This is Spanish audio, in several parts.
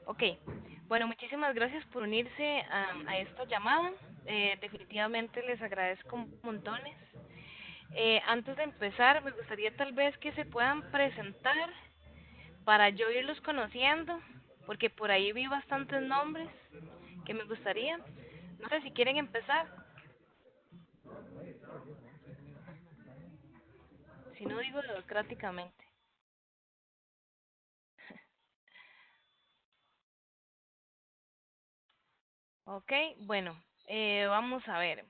Ok, bueno, muchísimas gracias por unirse a esta llamada. Definitivamente les agradezco montones. Antes de empezar, me gustaría tal vez que se puedan presentar para yo irlos conociendo, porque por ahí vi bastantes nombres que me gustaría. No sé si quieren empezar, si no digo democráticamente. Ok, bueno, vamos a ver.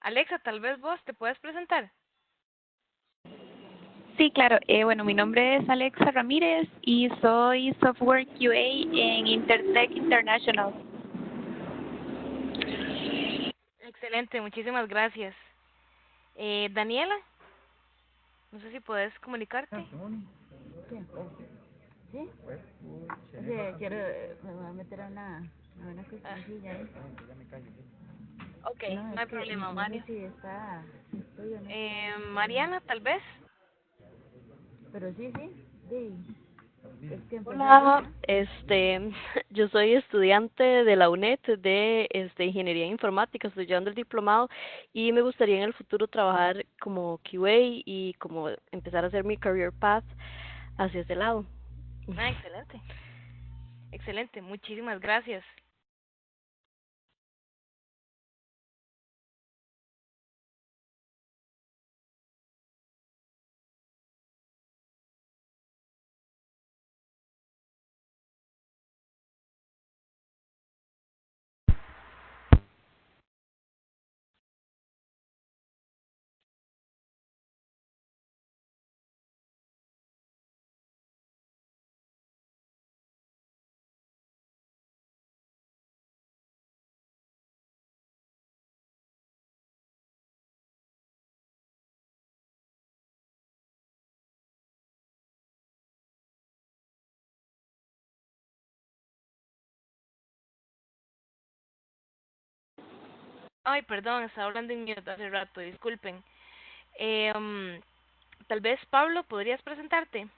Alexa, tal vez vos te puedes presentar. Sí, claro. Bueno, mi nombre es Alexa Ramírez y soy Software QA en Intertech International. Excelente, muchísimas gracias. Daniela, no sé si puedes comunicarte. Sí, sí. Sí, quiero, me voy a meter a una Ah, cuestioncilla ahí. ok, No, no es hay que problema, no sé Mario. si está, si estoy o no estoy. Mariana, tal vez. Pero sí, sí, sí. Es que empecé Hola, ahorita. yo soy estudiante de la UNED de Ingeniería Informática, estoy llevando el diplomado y me gustaría en el futuro trabajar como QA y como empezar a hacer mi career path hacia ese lado. Ah, excelente, excelente, muchísimas gracias. Ay, perdón, estaba hablando en mute hace rato, disculpen. Tal vez Pablo, ¿podrías presentarte?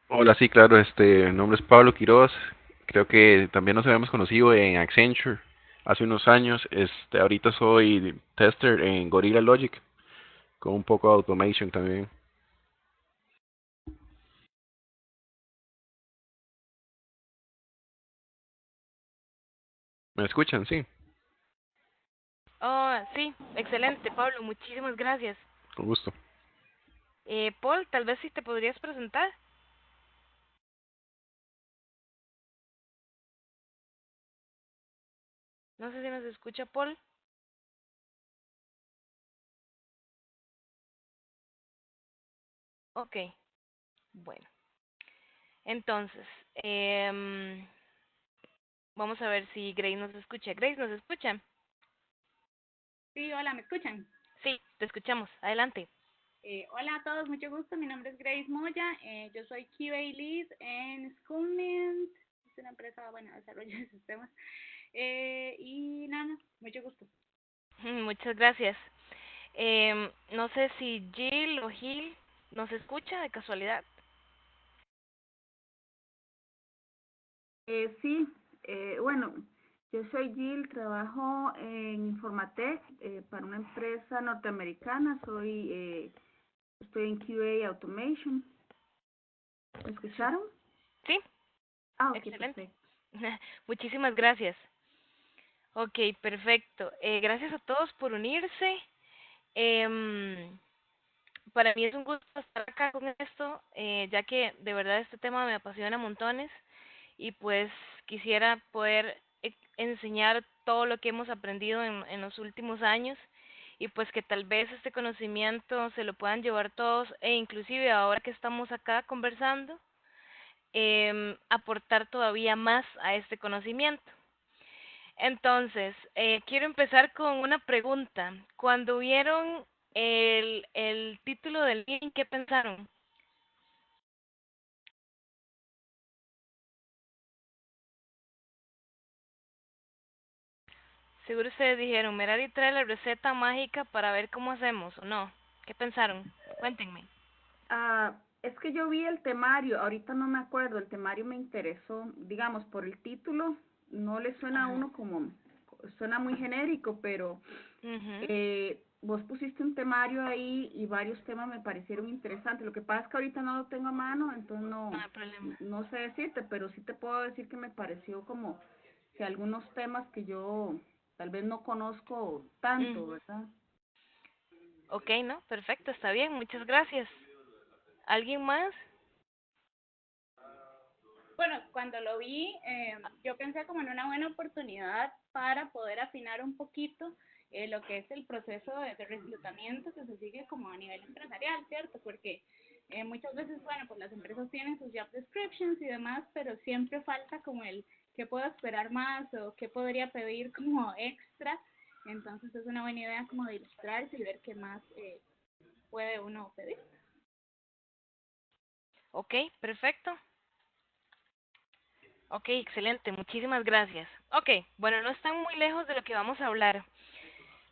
Hola, sí, claro, mi nombre es Pablo Quiroz. Creo que también nos habíamos conocido en Accenture hace unos años. Ahorita soy tester en Gorilla Logic, con un poco de automation también. ¿Me escuchan? Sí, Oh, sí, excelente, Pablo, muchísimas gracias. con gusto. Paul, tal vez sí te podrías presentar. No sé si nos escucha Paul. Ok, bueno. Entonces, vamos a ver si Grace nos escucha. Grace, ¿nos escucha? Sí, hola, ¿me escuchan? Sí, te escuchamos. Adelante. Hola a todos, mucho gusto. Mi nombre es Grace Moya. Yo soy QA Lead en Schoolmint. Es una empresa, bueno, de desarrollo de sistemas. Y nada, mucho gusto. Muchas gracias. No sé si Jill o Gil nos escucha de casualidad. Sí, bueno, yo soy Jill, trabajo en Informatec para una empresa norteamericana, estoy en QA Automation. ¿Me escucharon? Sí, Ah, ok, excelente. perfecto. Muchísimas gracias. Ok, perfecto. Gracias a todos por unirse. Em, para mí es un gusto estar acá con esto, ya que de verdad este tema me apasiona montones y pues quisiera poder enseñar todo lo que hemos aprendido en los últimos años y pues que tal vez este conocimiento se lo puedan llevar todos e inclusive ahora que estamos acá conversando, aportar todavía más a este conocimiento. Entonces, quiero empezar con una pregunta. Cuando vieron el título del link, ¿qué pensaron? Seguro ustedes dijeron, Merari trae la receta mágica para ver cómo hacemos, ¿o no? ¿Qué pensaron? Cuéntenme. Es que yo vi el temario, ahorita no me acuerdo, el temario me interesó, digamos, por el título, no le suena a Ajá. uno como, suena muy genérico, pero Mhm. vos pusiste un temario ahí y varios temas me parecieron interesantes. Lo que pasa es que ahorita no lo tengo a mano, entonces No hay problema. no sé decirte, pero sí te puedo decir que me pareció como que algunos temas que yo tal vez no conozco tanto, Mhm. ¿verdad? Ok, ¿no? Perfecto, está bien, muchas gracias. ¿Alguien más? Bueno, cuando lo vi, yo pensé como en una buena oportunidad para poder afinar un poquito lo que es el proceso de reclutamiento que se sigue como a nivel empresarial, ¿cierto? Porque muchas veces, bueno, pues las empresas tienen sus job descriptions y demás, pero siempre falta como el qué puedo esperar más o qué podría pedir como extra. Entonces es una buena idea como de ilustrarse y ver qué más puede uno pedir. Ok, perfecto. Ok, excelente, muchísimas gracias. Ok, bueno, no están muy lejos de lo que vamos a hablar.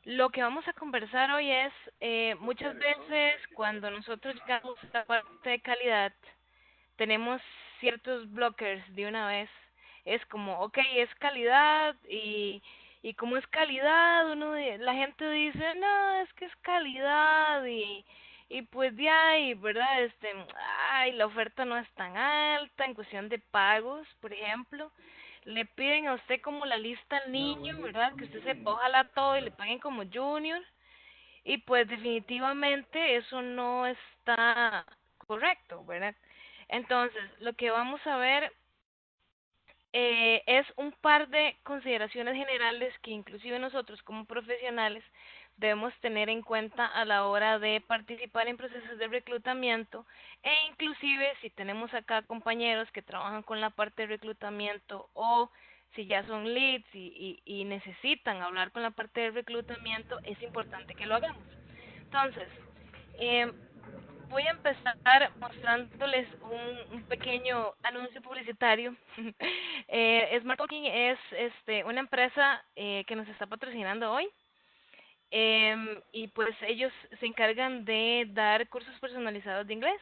Lo que vamos a conversar hoy es, muchas veces cuando nosotros llegamos a la parte de calidad, tenemos ciertos blockers de una vez. Es como, ok, es calidad y como es calidad, la gente dice, no, es que es calidad y pues de ahí, ¿verdad? Ay, la oferta no es tan alta en cuestión de pagos, por ejemplo. Le piden a usted como la lista al niño, ¿verdad? Que usted sepa, ojalá todo y le paguen como junior. Y pues definitivamente eso no está correcto, ¿verdad? Entonces, lo que vamos a ver es un par de consideraciones generales que inclusive nosotros como profesionales debemos tener en cuenta a la hora de participar en procesos de reclutamiento e inclusive si tenemos acá compañeros que trabajan con la parte de reclutamiento o si ya son leads y necesitan hablar con la parte de reclutamiento, es importante que lo hagamos. Entonces, eh, voy a empezar mostrándoles un pequeño anuncio publicitario. Smart Talking es una empresa que nos está patrocinando hoy. Y pues ellos se encargan de dar cursos personalizados de inglés.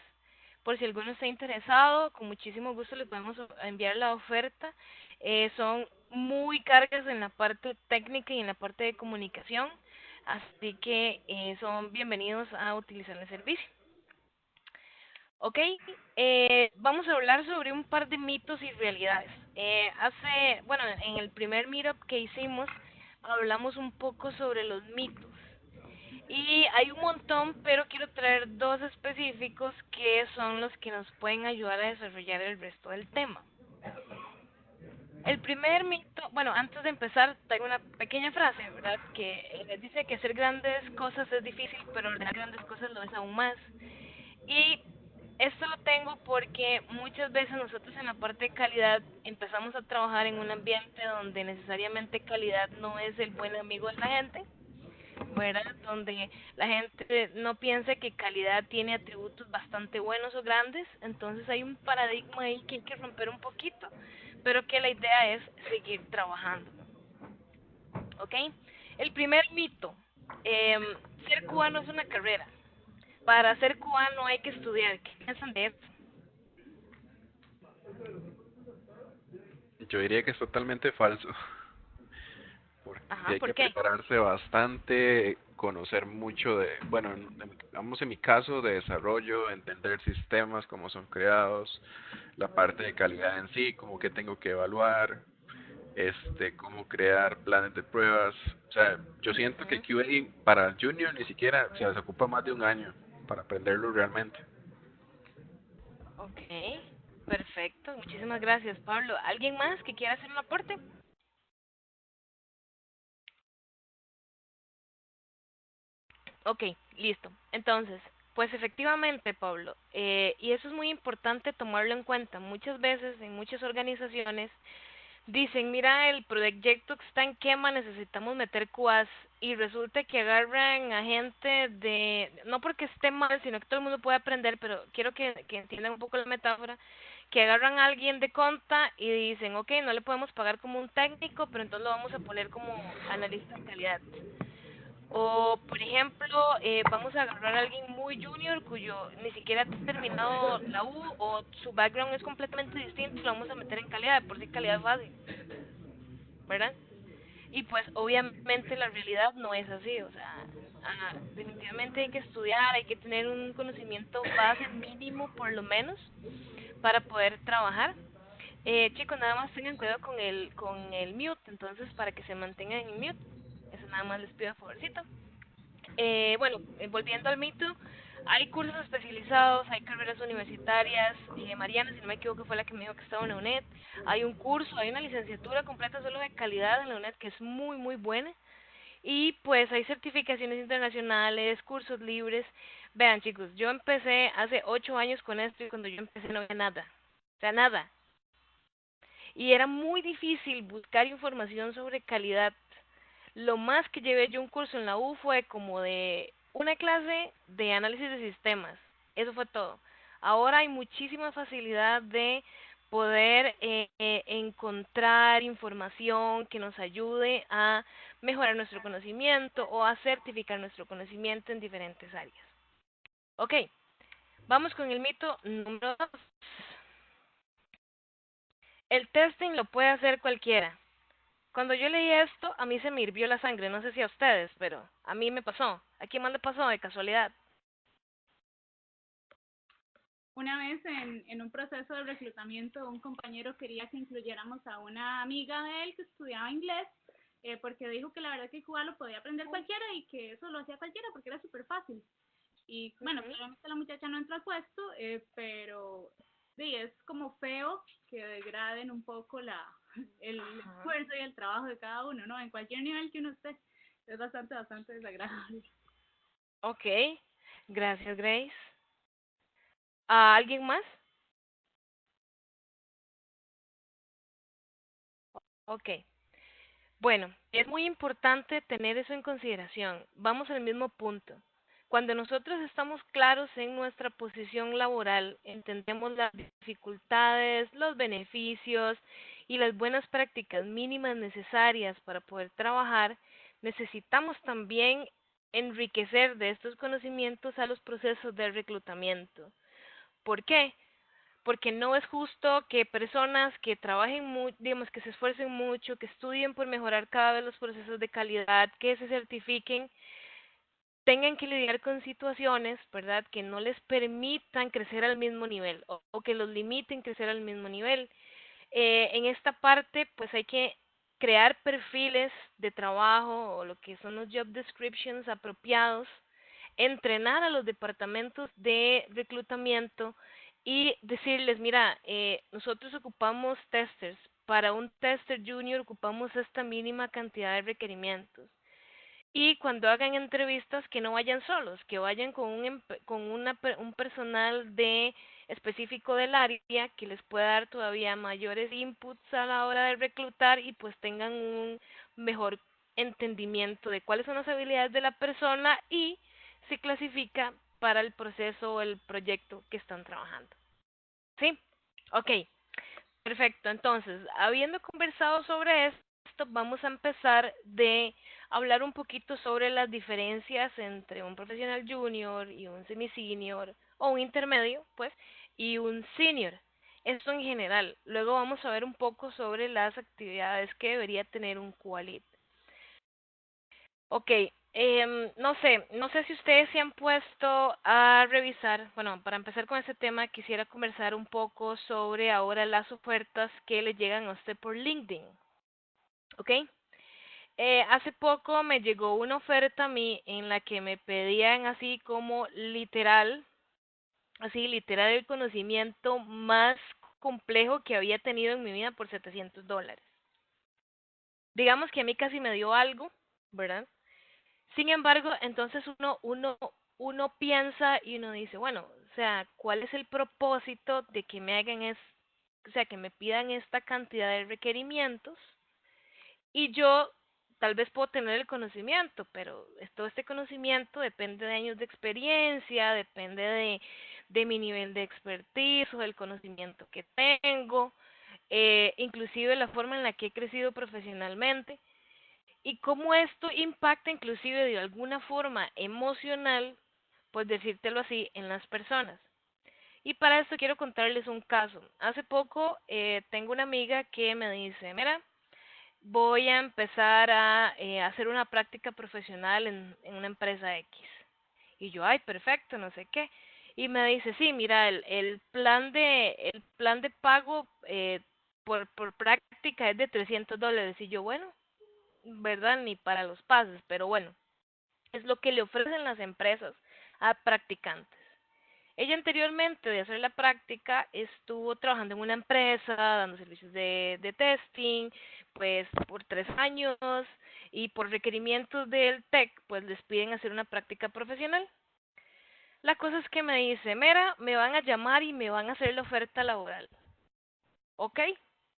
Por si alguno está interesado, con muchísimo gusto les podemos enviar la oferta. Son muy cargas en la parte técnica y en la parte de comunicación, así que son bienvenidos a utilizar el servicio. Ok, vamos a hablar sobre un par de mitos y realidades. Bueno, en el primer meetup que hicimos, hablamos un poco sobre los mitos. Y hay un montón, pero quiero traer dos específicos que son los que nos pueden ayudar a desarrollar el resto del tema. El primer mito, bueno, antes de empezar, tengo una pequeña frase, ¿verdad? Que dice que hacer grandes cosas es difícil, pero ordenar grandes cosas lo es aún más. Y esto lo tengo porque muchas veces nosotros en la parte de calidad empezamos a trabajar en un ambiente donde necesariamente calidad no es el buen amigo de la gente, ¿verdad? Donde la gente no piensa que calidad tiene atributos bastante buenos o grandes, entonces hay un paradigma ahí que hay que romper un poquito, pero que la idea es seguir trabajando, ¿ok? El primer mito, eh, ser cubano es una carrera. Para ser cubano hay que estudiar. ¿Qué piensan de eso? Yo diría que es totalmente falso, porque Ajá, hay ¿por que qué? prepararse bastante, conocer mucho de, bueno, vamos en mi caso, de desarrollo, entender sistemas, cómo son creados, la parte de calidad en sí, cómo que tengo que evaluar, cómo crear planes de pruebas. O sea, yo siento que Ujú. QA para Junior ni siquiera, o sea, se ocupa más de un año para aprenderlo realmente. Ok, perfecto. Muchísimas gracias, Pablo. ¿Alguien más que quiera hacer un aporte? Ok, listo. Entonces, pues efectivamente, Pablo, y eso es muy importante tomarlo en cuenta. Muchas veces en muchas organizaciones dicen, mira, el proyecto que está en quema, necesitamos meter QAs y resulta que agarran a gente no porque esté mal, sino que todo el mundo puede aprender, pero quiero que entiendan un poco la metáfora, que agarran a alguien de conta y dicen, ok, no le podemos pagar como un técnico, pero entonces lo vamos a poner como analista de calidad. O, por ejemplo, vamos a agarrar a alguien muy junior cuyo ni siquiera ha terminado la U o su background es completamente distinto, lo vamos a meter en calidad, de por sí calidad fácil, ¿verdad? Y pues obviamente la realidad no es así, o sea, definitivamente hay que estudiar, hay que tener un conocimiento base mínimo por lo menos para poder trabajar. Chicos, nada más tengan cuidado con el mute, entonces para que se mantengan en mute, eso nada más les pido a favorcito. Bueno, volviendo al mito, hay cursos especializados, hay carreras universitarias. Mariana, si no me equivoco, fue la que me dijo que estaba en la UNED. Hay un curso, hay una licenciatura completa solo de calidad en la UNED que es muy, muy buena. Y pues hay certificaciones internacionales, cursos libres. Vean, chicos, yo empecé hace 8 años con esto y cuando yo empecé no había nada. O sea, nada. Y era muy difícil buscar información sobre calidad. Lo más que llevé yo un curso en la U fue como de una clase de análisis de sistemas. Eso fue todo. Ahora hay muchísima facilidad de poder encontrar información que nos ayude a mejorar nuestro conocimiento o a certificar nuestro conocimiento en diferentes áreas. Ok, vamos con el mito número 2. El testing lo puede hacer cualquiera. Cuando yo leí esto, a mí se me hirvió la sangre, no sé si a ustedes, pero a mí me pasó. ¿A quién más le pasó de casualidad? Una vez en un proceso de reclutamiento, un compañero quería que incluyéramos a una amiga de él que estudiaba inglés, porque dijo que la verdad que Cuba lo podía aprender cualquiera y que eso lo hacía cualquiera porque era súper fácil. Y bueno, claramente la muchacha no entró al puesto, pero sí, es como feo que degraden un poco el esfuerzo y el trabajo de cada uno, ¿no? En cualquier nivel que uno esté, es bastante desagradable. Ok, gracias Grace. ¿A alguien más? Ok, bueno, es muy importante tener eso en consideración. Vamos al mismo punto. Cuando nosotros estamos claros en nuestra posición laboral, entendemos las dificultades, los beneficios y las buenas prácticas mínimas necesarias para poder trabajar, necesitamos también enriquecer de estos conocimientos a los procesos de reclutamiento. ¿Por qué? Porque no es justo que personas que trabajen digamos, que se esfuercen mucho, que estudien por mejorar cada vez los procesos de calidad, que se certifiquen, tengan que lidiar con situaciones, ¿verdad?, que no les permitan crecer al mismo nivel o que los limiten crecer al mismo nivel. En esta parte, pues hay que crear perfiles de trabajo o lo que son los job descriptions apropiados, entrenar a los departamentos de reclutamiento y decirles, mira, nosotros ocupamos testers, para un tester junior ocupamos esta mínima cantidad de requerimientos. Y cuando hagan entrevistas, que no vayan solos, que vayan con un personal específico del área que les pueda dar todavía mayores inputs a la hora de reclutar y pues tengan un mejor entendimiento de cuáles son las habilidades de la persona y se clasifica para el proceso o el proyecto que están trabajando. ¿Sí? Ok, perfecto. Entonces, habiendo conversado sobre esto, vamos a empezar de hablar un poquito sobre las diferencias entre un profesional junior y un semi-senior o un intermedio, pues, y un senior. Esto en general. Luego vamos a ver un poco sobre las actividades que debería tener un QA-Lead. Ok, no sé si ustedes se han puesto a revisar, bueno, para empezar con este tema quisiera conversar un poco sobre ahora las ofertas que le llegan a usted por LinkedIn, ¿ok? Hace poco me llegó una oferta a mí en la que me pedían así como literal, así literal el conocimiento más complejo que había tenido en mi vida por $700. Digamos que a mí casi me dio algo, ¿verdad? Sin embargo, entonces uno piensa y uno dice, bueno, o sea, ¿cuál es el propósito de que me hagan o sea, que me pidan esta cantidad de requerimientos? Y yo tal vez puedo tener el conocimiento, pero todo este conocimiento depende de años de experiencia, depende de mi nivel de expertise o del conocimiento que tengo, inclusive la forma en la que he crecido profesionalmente. y cómo esto impacta inclusive de alguna forma emocional, pues decírtelo así, en las personas. Y para esto quiero contarles un caso. Hace poco tengo una amiga que me dice, mira, voy a empezar a hacer una práctica profesional en una empresa X. Y yo, ay, perfecto, no sé qué. Y me dice, sí, mira, el plan de pago por práctica es de $300. Y yo, bueno, ¿verdad? Ni para los pases, pero bueno, es lo que le ofrecen las empresas a practicantes. Ella anteriormente de hacer la práctica estuvo trabajando en una empresa, dando servicios de testing, pues por 3 años, y por requerimientos del TEC, pues les piden hacer una práctica profesional. La cosa es que me dice, mira, me van a llamar y me van a hacer la oferta laboral. ¿Ok?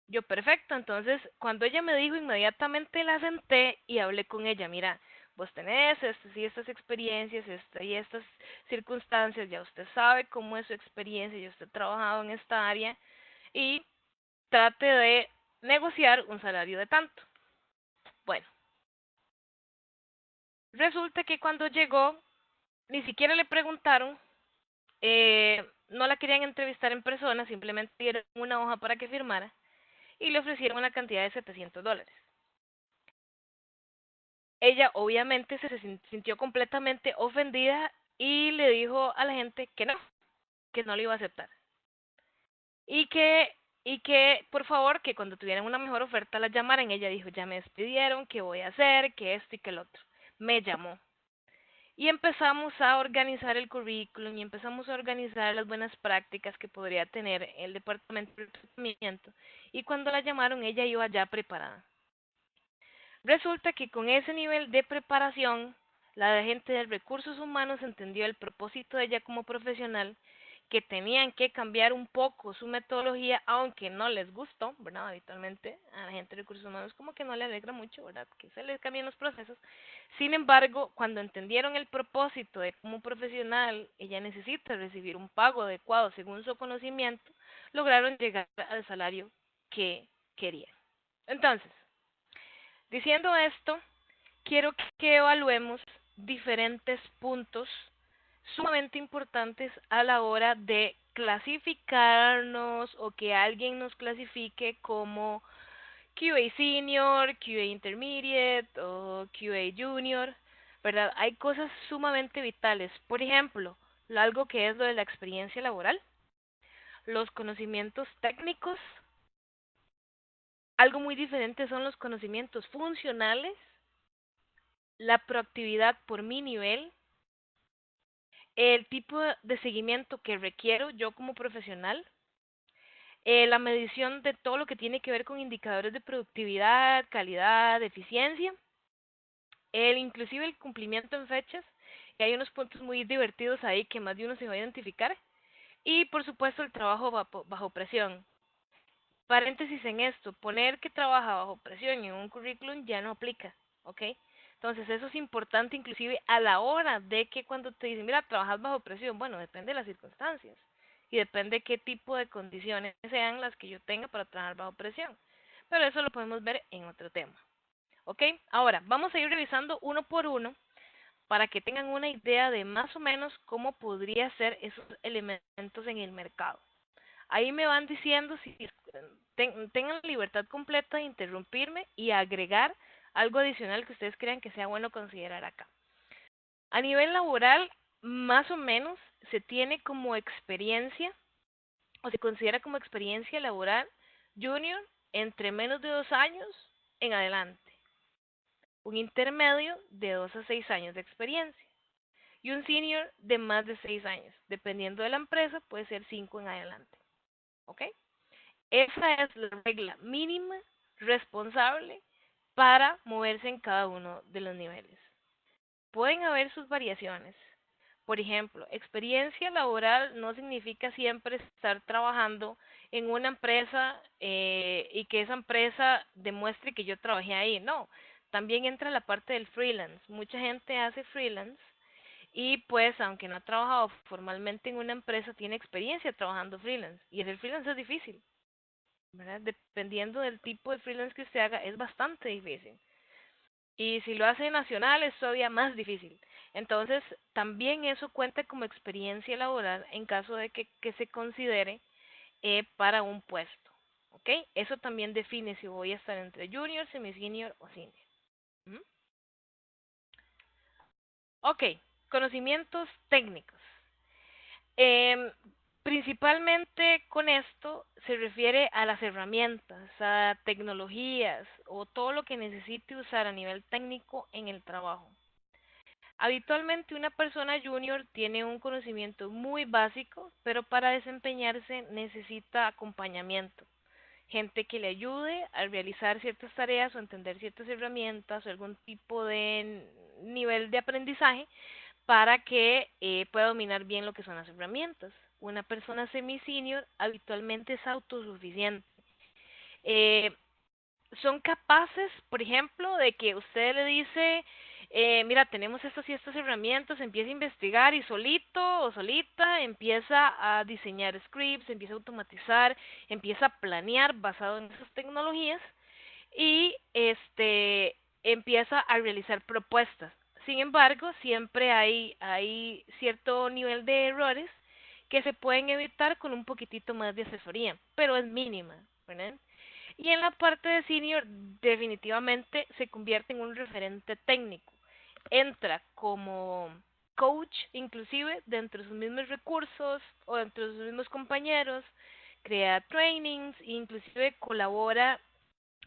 Yo, perfecto. Entonces, cuando ella me dijo, inmediatamente la senté y hablé con ella. Mira, vos tenés estas y estas experiencias, esta y estas circunstancias, ya usted sabe cómo es su experiencia, ya usted ha trabajado en esta área y trate de negociar un salario de tanto. Bueno, resulta que cuando llegó, ni siquiera le preguntaron, no la querían entrevistar en persona, simplemente dieron una hoja para que firmara y le ofrecieron una cantidad de $700. Ella obviamente se sintió completamente ofendida y le dijo a la gente que no le iba a aceptar. Y que por favor, que cuando tuvieran una mejor oferta la llamaran. Ella dijo, ya me despidieron, ¿qué voy a hacer? Que esto y que el otro. Me llamó. Y empezamos a organizar el currículum y empezamos a organizar las buenas prácticas que podría tener el departamento de reclutamiento. Y cuando la llamaron, ella iba ya preparada. Resulta que con ese nivel de preparación, la gente de recursos humanos entendió el propósito de ella como profesional, que tenían que cambiar un poco su metodología, aunque no les gustó, ¿verdad? Habitualmente a la gente de recursos humanos como que no le alegra mucho, ¿verdad? Que se les cambien los procesos. Sin embargo, cuando entendieron el propósito de como profesional, ella necesita recibir un pago adecuado según su conocimiento, lograron llegar al salario que querían. Entonces, diciendo esto, quiero que evaluemos diferentes puntos sumamente importantes a la hora de clasificarnos o que alguien nos clasifique como QA Senior, QA Intermediate o QA Junior, ¿verdad? Hay cosas sumamente vitales. Por ejemplo, algo que es lo de la experiencia laboral, los conocimientos técnicos. Algo muy diferente son los conocimientos funcionales, la proactividad por mi nivel, el tipo de seguimiento que requiero yo como profesional, la medición de todo lo que tiene que ver con indicadores de productividad, calidad, eficiencia, inclusive el cumplimiento en fechas, y hay unos puntos muy divertidos ahí que más de uno se va a identificar, y por supuesto el trabajo bajo presión. Paréntesis en esto, poner que trabaja bajo presión en un currículum ya no aplica, ¿ok? Entonces eso es importante inclusive a la hora de que cuando te dicen, mira, trabajas bajo presión, bueno, depende de las circunstancias y depende qué tipo de condiciones sean las que yo tenga para trabajar bajo presión. Pero eso lo podemos ver en otro tema, ¿ok? Ahora, vamos a ir revisando uno por uno para que tengan una idea de más o menos cómo podría ser esos elementos en el mercado. Ahí me van diciendo si tengan libertad completa de interrumpirme y agregar algo adicional que ustedes crean que sea bueno considerar acá. A nivel laboral, más o menos se tiene como experiencia o se considera como experiencia laboral junior entre menos de 2 años en adelante. Un intermedio de 2 a 6 años de experiencia y un senior de más de 6 años. Dependiendo de la empresa, puede ser 5 en adelante. ¿Ok? Esa es la regla mínima responsable para moverse en cada uno de los niveles. Pueden haber sus variaciones. Por ejemplo, experiencia laboral no significa siempre estar trabajando en una empresa y que esa empresa demuestre que yo trabajé ahí. No, también entra la parte del freelance. Mucha gente hace freelance y pues aunque no ha trabajado formalmente en una empresa, tiene experiencia trabajando freelance. Y el freelance es difícil, ¿verdad? Dependiendo del tipo de freelance que usted haga, es bastante difícil. Y si lo hace nacional es todavía más difícil. Entonces, también eso cuenta como experiencia laboral en caso de que se considere para un puesto. ¿Ok? Eso también define si voy a estar entre junior, semi-senior o senior. ¿Mm? Ok, conocimientos técnicos. Em, Principalmente con esto se refiere a las herramientas, a tecnologías o todo lo que necesite usar a nivel técnico en el trabajo. Habitualmente una persona junior tiene un conocimiento muy básico, pero para desempeñarse necesita acompañamiento, gente que le ayude a realizar ciertas tareas o entender ciertas herramientas o algún tipo de nivel de aprendizaje para que pueda dominar bien lo que son las herramientas. Una persona semi-senior habitualmente es autosuficiente. Eh, Son capaces, por ejemplo, de que usted le dice, mira, tenemos estas y estas herramientas, empieza a investigar y solito o solita empieza a diseñar scripts, empieza a automatizar, empieza a planear basado en esas tecnologías y empieza a realizar propuestas. Sin embargo, siempre hay cierto nivel de errores que se pueden evitar con un poquitito más de asesoría, pero es mínima, ¿verdad? Y en la parte de senior definitivamente se convierte en un referente técnico. Entra como coach inclusive dentro de sus mismos recursos o dentro de sus mismos compañeros, crea trainings, inclusive colabora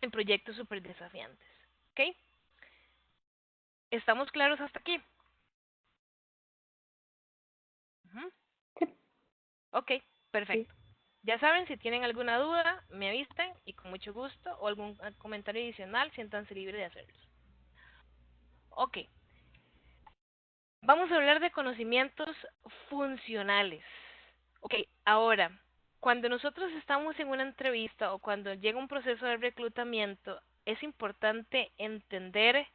en proyectos súper desafiantes. ¿Ok? ¿Estamos claros hasta aquí? Ujú. Ok, Sí. perfecto. Ya saben, si tienen alguna duda, me avisen y con mucho gusto o algún comentario adicional, siéntanse libres de hacerlos. Ok, vamos a hablar de conocimientos funcionales. Ok, ahora, cuando nosotros estamos en una entrevista o cuando llega un proceso de reclutamiento, es importante entender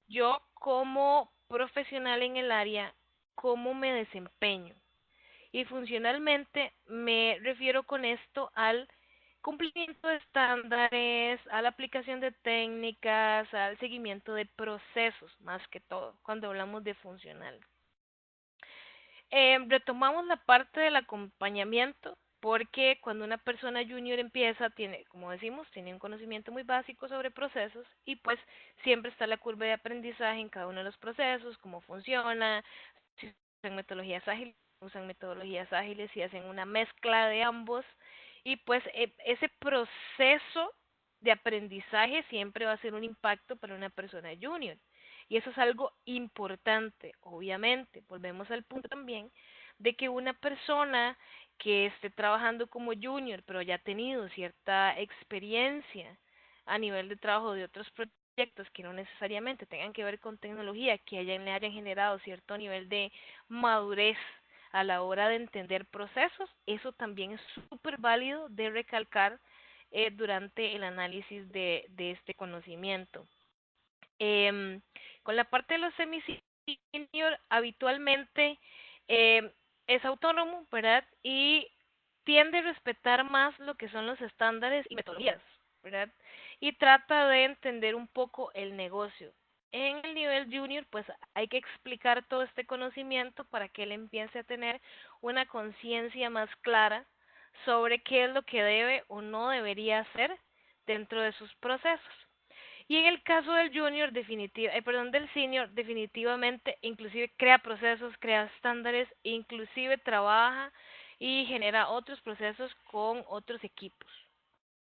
yo como profesional en el área, cómo me desempeño. Y funcionalmente me refiero con esto al cumplimiento de estándares, a la aplicación de técnicas, al seguimiento de procesos, más que todo, cuando hablamos de funcional. Retomamos la parte del acompañamiento, porque cuando una persona junior empieza, tiene, como decimos, tiene un conocimiento muy básico sobre procesos y pues siempre está la curva de aprendizaje en cada uno de los procesos, cómo funciona, si usan metodologías ágiles y hacen una mezcla de ambos y pues ese proceso de aprendizaje siempre va a ser un impacto para una persona junior. Y eso es algo importante, obviamente. Volvemos al punto también de que una persona que esté trabajando como junior, pero ya ha tenido cierta experiencia a nivel de trabajo de otros proyectos que no necesariamente tengan que ver con tecnología, que le hayan generado cierto nivel de madurez a la hora de entender procesos, eso también es súper válido de recalcar durante el análisis de este conocimiento. Em, con la parte de los semi-senior, habitualmente es autónomo, ¿verdad? Y tiende a respetar más lo que son los estándares y metodologías, ¿verdad? Y trata de entender un poco el negocio. En el nivel junior, pues hay que explicar todo este conocimiento para que él empiece a tener una conciencia más clara sobre qué es lo que debe o no debería hacer dentro de sus procesos. Y en el caso del junior, del senior, definitivamente, inclusive crea procesos, crea estándares, inclusive trabaja y genera otros procesos con otros equipos.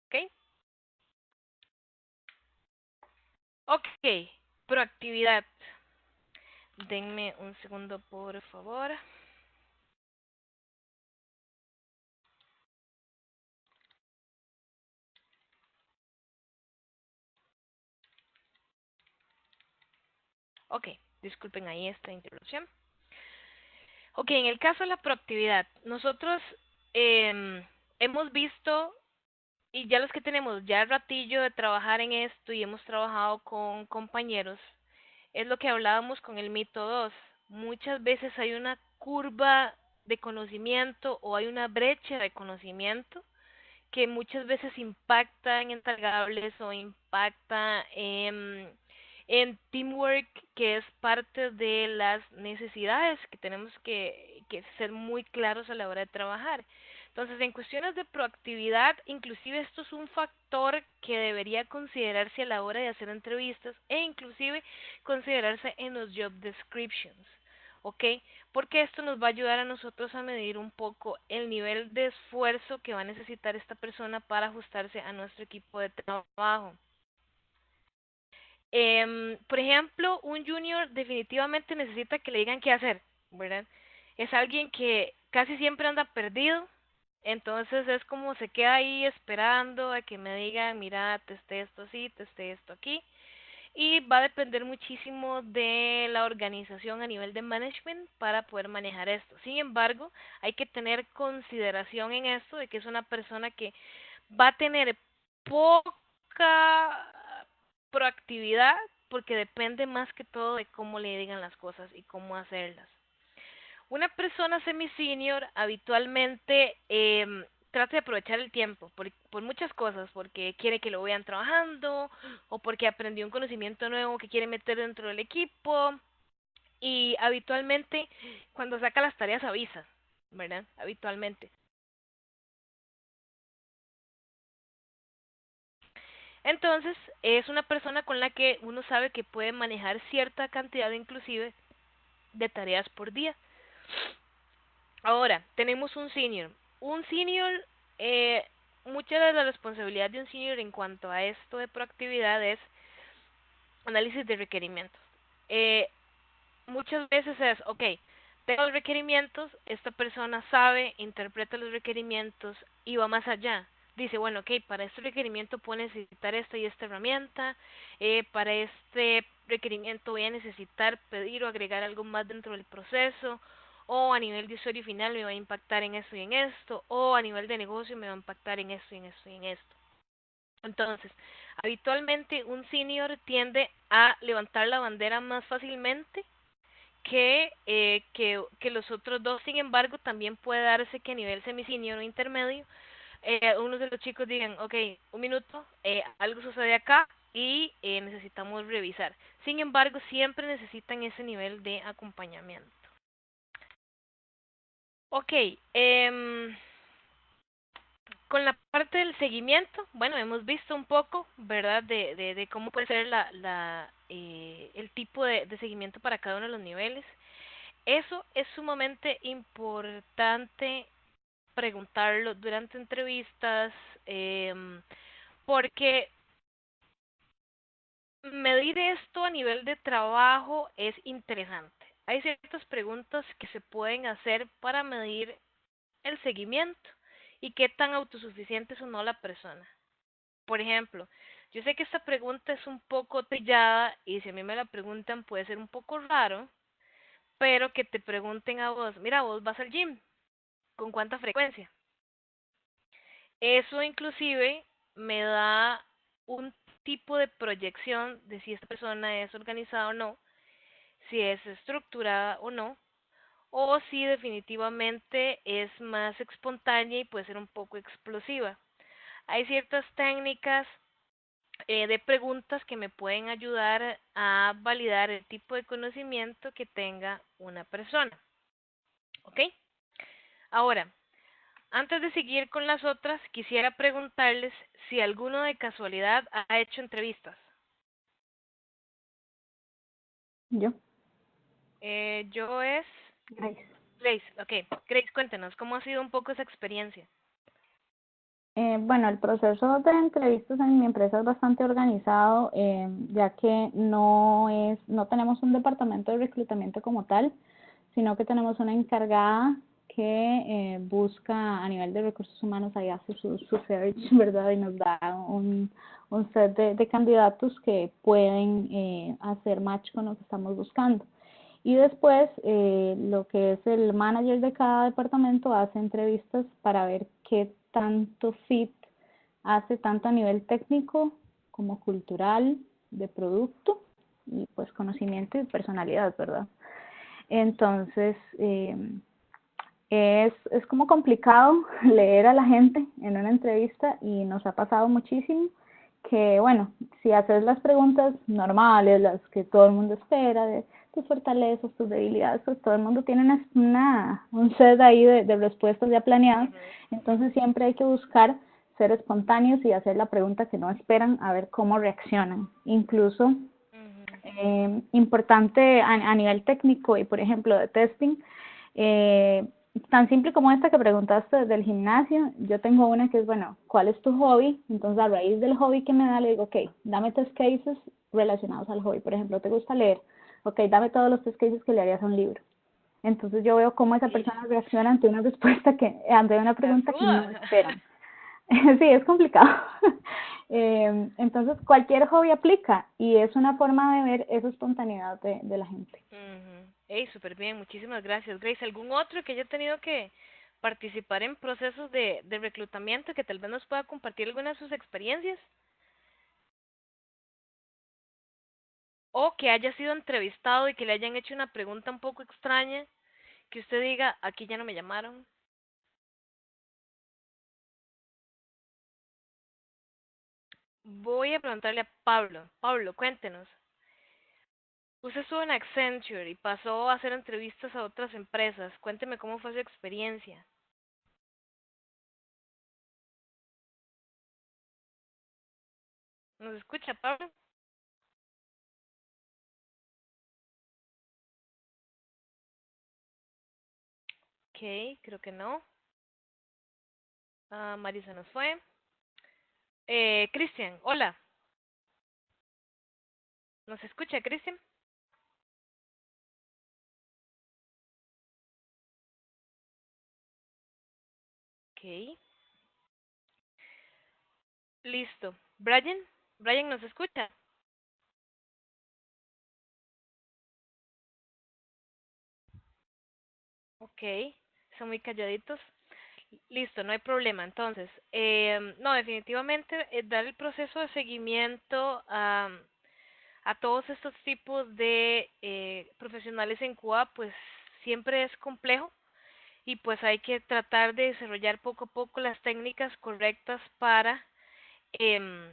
¿Ok? Ok, proactividad. Denme un segundo, por favor. Ok, disculpen ahí esta interrupción. Ok, en el caso de la proactividad, nosotros hemos visto y ya los que tenemos ya el ratillo de trabajar en esto y hemos trabajado con compañeros, es lo que hablábamos con el mito 2. Muchas veces hay una curva de conocimiento o hay una brecha de conocimiento que muchas veces impacta en entregables o impacta en teamwork, que es parte de las necesidades que tenemos que ser muy claros a la hora de trabajar. Entonces, en cuestiones de proactividad, inclusive esto es un factor que debería considerarse a la hora de hacer entrevistas e inclusive considerarse en los job descriptions, ¿ok? Porque esto nos va a ayudar a nosotros a medir un poco el nivel de esfuerzo que va a necesitar esta persona para ajustarse a nuestro equipo de trabajo. Por ejemplo, un junior definitivamente necesita que le digan qué hacer, ¿verdad? Es alguien que casi siempre anda perdido, entonces es como se queda ahí esperando a que me digan, mira, testé esto así, testé esto aquí, y va a depender muchísimo de la organización a nivel de management para poder manejar esto. Sin embargo, hay que tener consideración en esto de que es una persona que va a tener poca proactividad porque depende más que todo de cómo le digan las cosas y cómo hacerlas. Una persona semi-senior habitualmente trata de aprovechar el tiempo por muchas cosas, porque quiere que lo vean trabajando o porque aprendió un conocimiento nuevo que quiere meter dentro del equipo y habitualmente cuando saca las tareas avisa, ¿verdad? Habitualmente. Entonces, es una persona con la que uno sabe que puede manejar cierta cantidad inclusive de tareas por día. Ahora, tenemos un senior. Un senior, eh, mucha de la responsabilidad de un senior en cuanto a esto de proactividad es análisis de requerimientos. Eh, Muchas veces es, ok, tengo los requerimientos, esta persona sabe, interpreta los requerimientos y va más allá. Dice, bueno, ok, para este requerimiento puedo necesitar esta y esta herramienta, para este requerimiento voy a necesitar pedir o agregar algo más dentro del proceso, o a nivel de usuario final me va a impactar en esto y en esto, o a nivel de negocio me va a impactar en esto y en esto y en esto. Entonces, habitualmente un senior tiende a levantar la bandera más fácilmente que los otros dos. Sin embargo, también puede darse que a nivel semi-senior o intermedio, unos de los chicos digan, ok, un minuto, algo sucede acá y necesitamos revisar. Sin embargo, siempre necesitan ese nivel de acompañamiento. Ok, con la parte del seguimiento, bueno, hemos visto un poco, ¿verdad?, de cómo puede ser el tipo de seguimiento para cada uno de los niveles. Eso es sumamente importante preguntarlo durante entrevistas, porque medir esto a nivel de trabajo es interesante. Hay ciertas preguntas que se pueden hacer para medir el seguimiento y qué tan autosuficiente es o no la persona. Por ejemplo, yo sé que esta pregunta es un poco trillada y si a mí me la preguntan puede ser un poco raro, pero que te pregunten a vos, mira, vos vas al gym, ¿con cuánta frecuencia? Eso inclusive me da un tipo de proyección de si esta persona es organizada o no, si es estructurada o no, o si definitivamente es más espontánea y puede ser un poco explosiva. Hay ciertas técnicas de preguntas que me pueden ayudar a validar el tipo de conocimiento que tenga una persona. ¿Ok? Ahora, antes de seguir con las otras, quisiera preguntarles si alguno de casualidad ha hecho entrevistas. Yo, Yo es Grace. Grace. Ok, Grace, cuéntenos, ¿cómo ha sido un poco esa experiencia? Bueno, el proceso de entrevistas en mi empresa es bastante organizado, ya que no tenemos un departamento de reclutamiento como tal, sino que tenemos una encargada que busca a nivel de recursos humanos, ahí hace su search, ¿verdad? Y nos da un set de candidatos que pueden hacer match con lo que estamos buscando. Y después, lo que es el manager de cada departamento hace entrevistas para ver qué tanto fit hace tanto a nivel técnico como cultural, de producto y pues conocimiento y personalidad, ¿verdad? Entonces, es como complicado leer a la gente en una entrevista y nos ha pasado muchísimo que, bueno, si haces las preguntas normales, las que todo el mundo espera, de tus fortalezas, tus debilidades, pues todo el mundo tiene un set ahí de respuestas ya planeadas, entonces siempre hay que buscar ser espontáneos y hacer la pregunta que no esperan, a ver cómo reaccionan. Incluso, importante a nivel técnico y, por ejemplo, de testing, tan simple como esta que preguntaste del gimnasio, yo tengo una que es, bueno, ¿cuál es tu hobby? Entonces, a raíz del hobby que me da, le digo, ok, dame test cases relacionados al hobby. Por ejemplo, ¿te gusta leer? Ok, dame todos los test cases que le harías a un libro. Entonces, yo veo cómo esa persona reacciona ante una respuesta ante una pregunta que no esperan. Sí, es complicado. Entonces, cualquier hobby aplica y es una forma de ver esa espontaneidad de la gente. Hey, súper bien, muchísimas gracias, Grace. ¿Algún otro que haya tenido que participar en procesos de reclutamiento que tal vez nos pueda compartir alguna de sus experiencias? O que haya sido entrevistado y que le hayan hecho una pregunta un poco extraña, que usted diga, aquí ya no me llamaron. Voy a preguntarle a Pablo. Pablo, cuéntenos. Usted estuvo en Accenture y pasó a hacer entrevistas a otras empresas. Cuénteme cómo fue su experiencia. ¿Nos escucha, Pablo? Ok, creo que no. Marisa nos fue. Cristian, hola. ¿Nos escucha, Cristian? Ok. Listo. Brian, Brian, ¿nos escucha? Ok. Son muy calladitos. Listo, no hay problema. Entonces, no, definitivamente dar el proceso de seguimiento a todos estos tipos de profesionales en Cuba, pues siempre es complejo y pues hay que tratar de desarrollar poco a poco las técnicas correctas para em,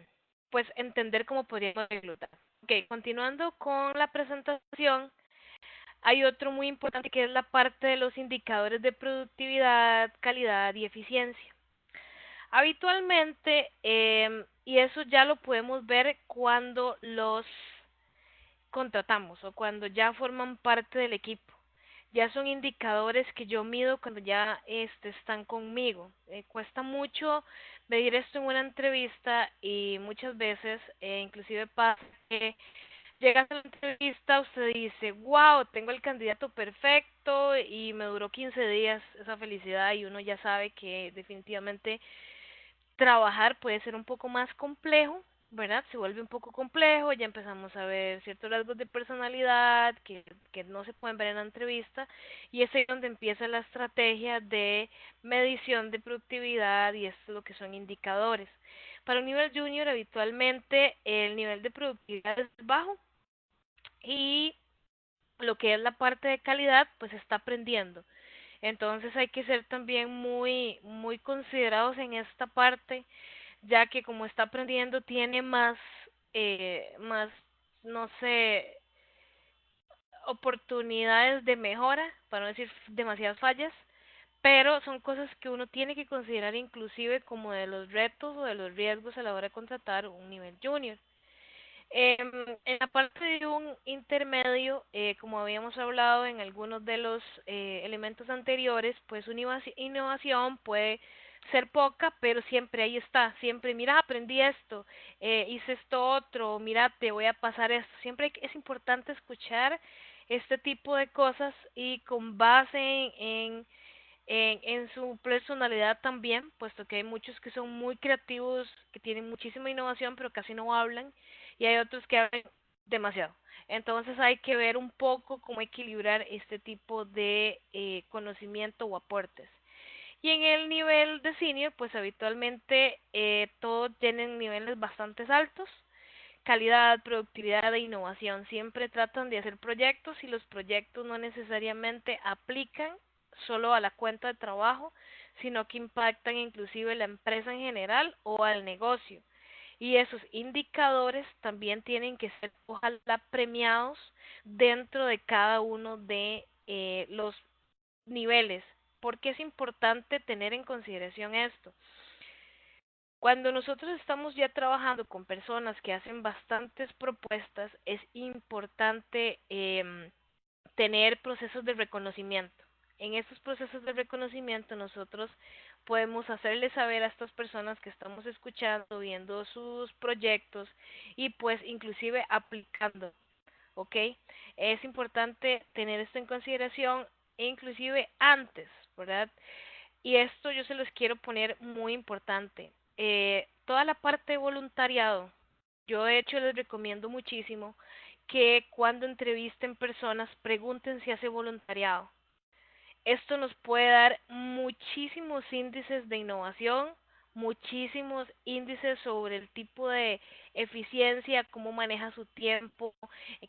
pues entender cómo podríamos reclutar. Ok, continuando con la presentación, hay otro muy importante que es la parte de los indicadores de productividad, calidad y eficiencia. Habitualmente, y eso ya lo podemos ver cuando los contratamos o cuando ya forman parte del equipo. Ya son indicadores que yo mido cuando ya están conmigo. Cuesta mucho medir esto en una entrevista y muchas veces, inclusive pasa que llegas a la entrevista, usted dice, wow, tengo el candidato perfecto y me duró 15 días esa felicidad y uno ya sabe que definitivamente trabajar puede ser un poco más complejo, ¿verdad? Se vuelve un poco complejo, ya empezamos a ver ciertos rasgos de personalidad que no se pueden ver en la entrevista y es ahí donde empieza la estrategia de medición de productividad y esto es lo que son indicadores. Para un nivel junior habitualmente el nivel de productividad es bajo y lo que es la parte de calidad pues está aprendiendo. Entonces hay que ser también muy considerados en esta parte, ya que como está aprendiendo tiene más, no sé, oportunidades de mejora, para no decir demasiadas fallas, pero son cosas que uno tiene que considerar inclusive como de los retos o de los riesgos a la hora de contratar un nivel junior. En la parte de un intermedio, como habíamos hablado en algunos de los elementos anteriores, pues una innovación puede ser poca, pero siempre ahí está, siempre, mira, aprendí esto, hice esto otro, mira, te voy a pasar esto. Siempre es importante escuchar este tipo de cosas y con base en su personalidad también, puesto que hay muchos que son muy creativos, que tienen muchísima innovación, pero casi no hablan, y hay otros que hablan demasiado. Entonces hay que ver un poco cómo equilibrar este tipo de conocimiento o aportes. Y en el nivel de senior, pues habitualmente todos tienen niveles bastante altos, calidad, productividad e innovación. Siempre tratan de hacer proyectos y los proyectos no necesariamente aplican solo a la cuenta de trabajo, sino que impactan inclusive la empresa en general o al negocio. y esos indicadores también tienen que ser ojalá premiados dentro de cada uno de los niveles. ¿Por qué es importante tener en consideración esto? Cuando nosotros estamos ya trabajando con personas que hacen bastantes propuestas, es importante tener procesos de reconocimiento. En estos procesos de reconocimiento nosotros podemos hacerles saber a estas personas que estamos escuchando, viendo sus proyectos y pues inclusive aplicando, ¿ok? Es importante tener esto en consideración inclusive antes, ¿verdad? Y esto yo se los quiero poner muy importante. Toda la parte de voluntariado, yo de hecho les recomiendo muchísimo que cuando entrevisten personas pregunten si hace voluntariado. Esto nos puede dar muchísimos índices de innovación, muchísimos índices sobre el tipo de eficiencia, cómo maneja su tiempo,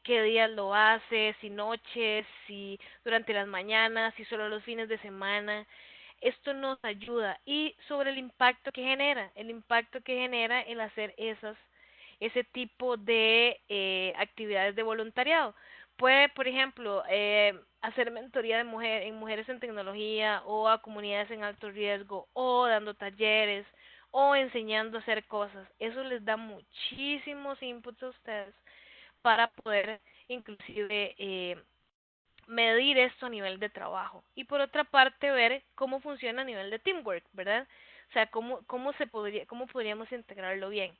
qué días lo hace, si noches, si durante las mañanas, si solo los fines de semana. Esto nos ayuda y sobre el impacto que genera el hacer ese tipo de actividades de voluntariado. Puede, por ejemplo, hacer mentoría en mujeres en tecnología o a comunidades en alto riesgo o dando talleres o enseñando a hacer cosas. Eso les da muchísimos inputs a ustedes para poder inclusive medir esto a nivel de trabajo. Y por otra parte, ver cómo funciona a nivel de teamwork, ¿verdad? O sea, cómo podríamos integrarlo bien.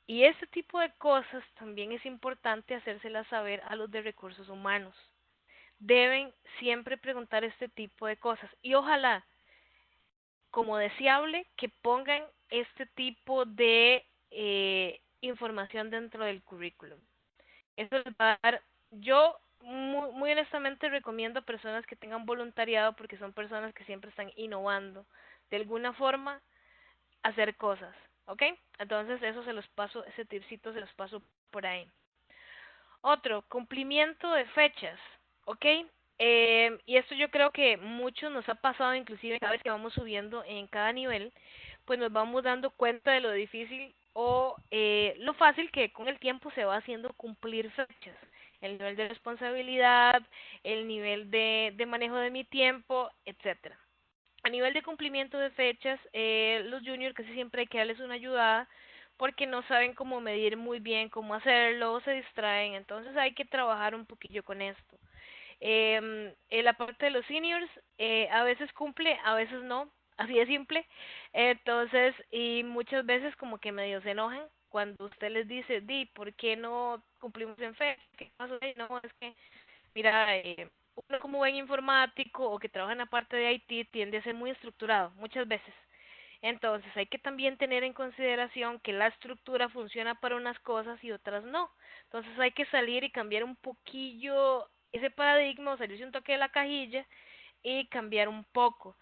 Y este tipo de cosas también es importante hacérselas saber a los de recursos humanos. Deben siempre preguntar este tipo de cosas y ojalá, como deseable, que pongan este tipo de información dentro del currículum. Eso les va a dar, yo muy honestamente recomiendo a personas que tengan voluntariado porque son personas que siempre están innovando de alguna forma hacer cosas, ¿ok? Entonces eso se los paso, ese tipcito se los paso por ahí. Otro, cumplimiento de fechas, ¿ok? Y esto yo creo que mucho nos ha pasado, inclusive cada vez que vamos subiendo en cada nivel, pues nos vamos dando cuenta de lo difícil o lo fácil que con el tiempo se va haciendo cumplir fechas. El nivel de responsabilidad, el nivel de manejo de mi tiempo, etcétera. A nivel de cumplimiento de fechas, los juniors casi siempre hay que darles una ayuda porque no saben cómo medir muy bien cómo hacerlo, o se distraen, entonces hay que trabajar un poquillo con esto. En la parte de los seniors, a veces cumple, a veces no, así de simple. Entonces, y muchas veces como que medio se enojan cuando usted les dice, di, ¿por qué no cumplimos en fecha? ¿Qué pasó ahí? No, es que mira, uno como buen informático o que trabaja en la parte de IT tiende a ser muy estructurado muchas veces. Entonces hay que también tener en consideración que la estructura funciona para unas cosas y otras no. Entonces hay que salir y cambiar un poquillo ese paradigma, o salirse un toque de la cajilla y cambiar un poco.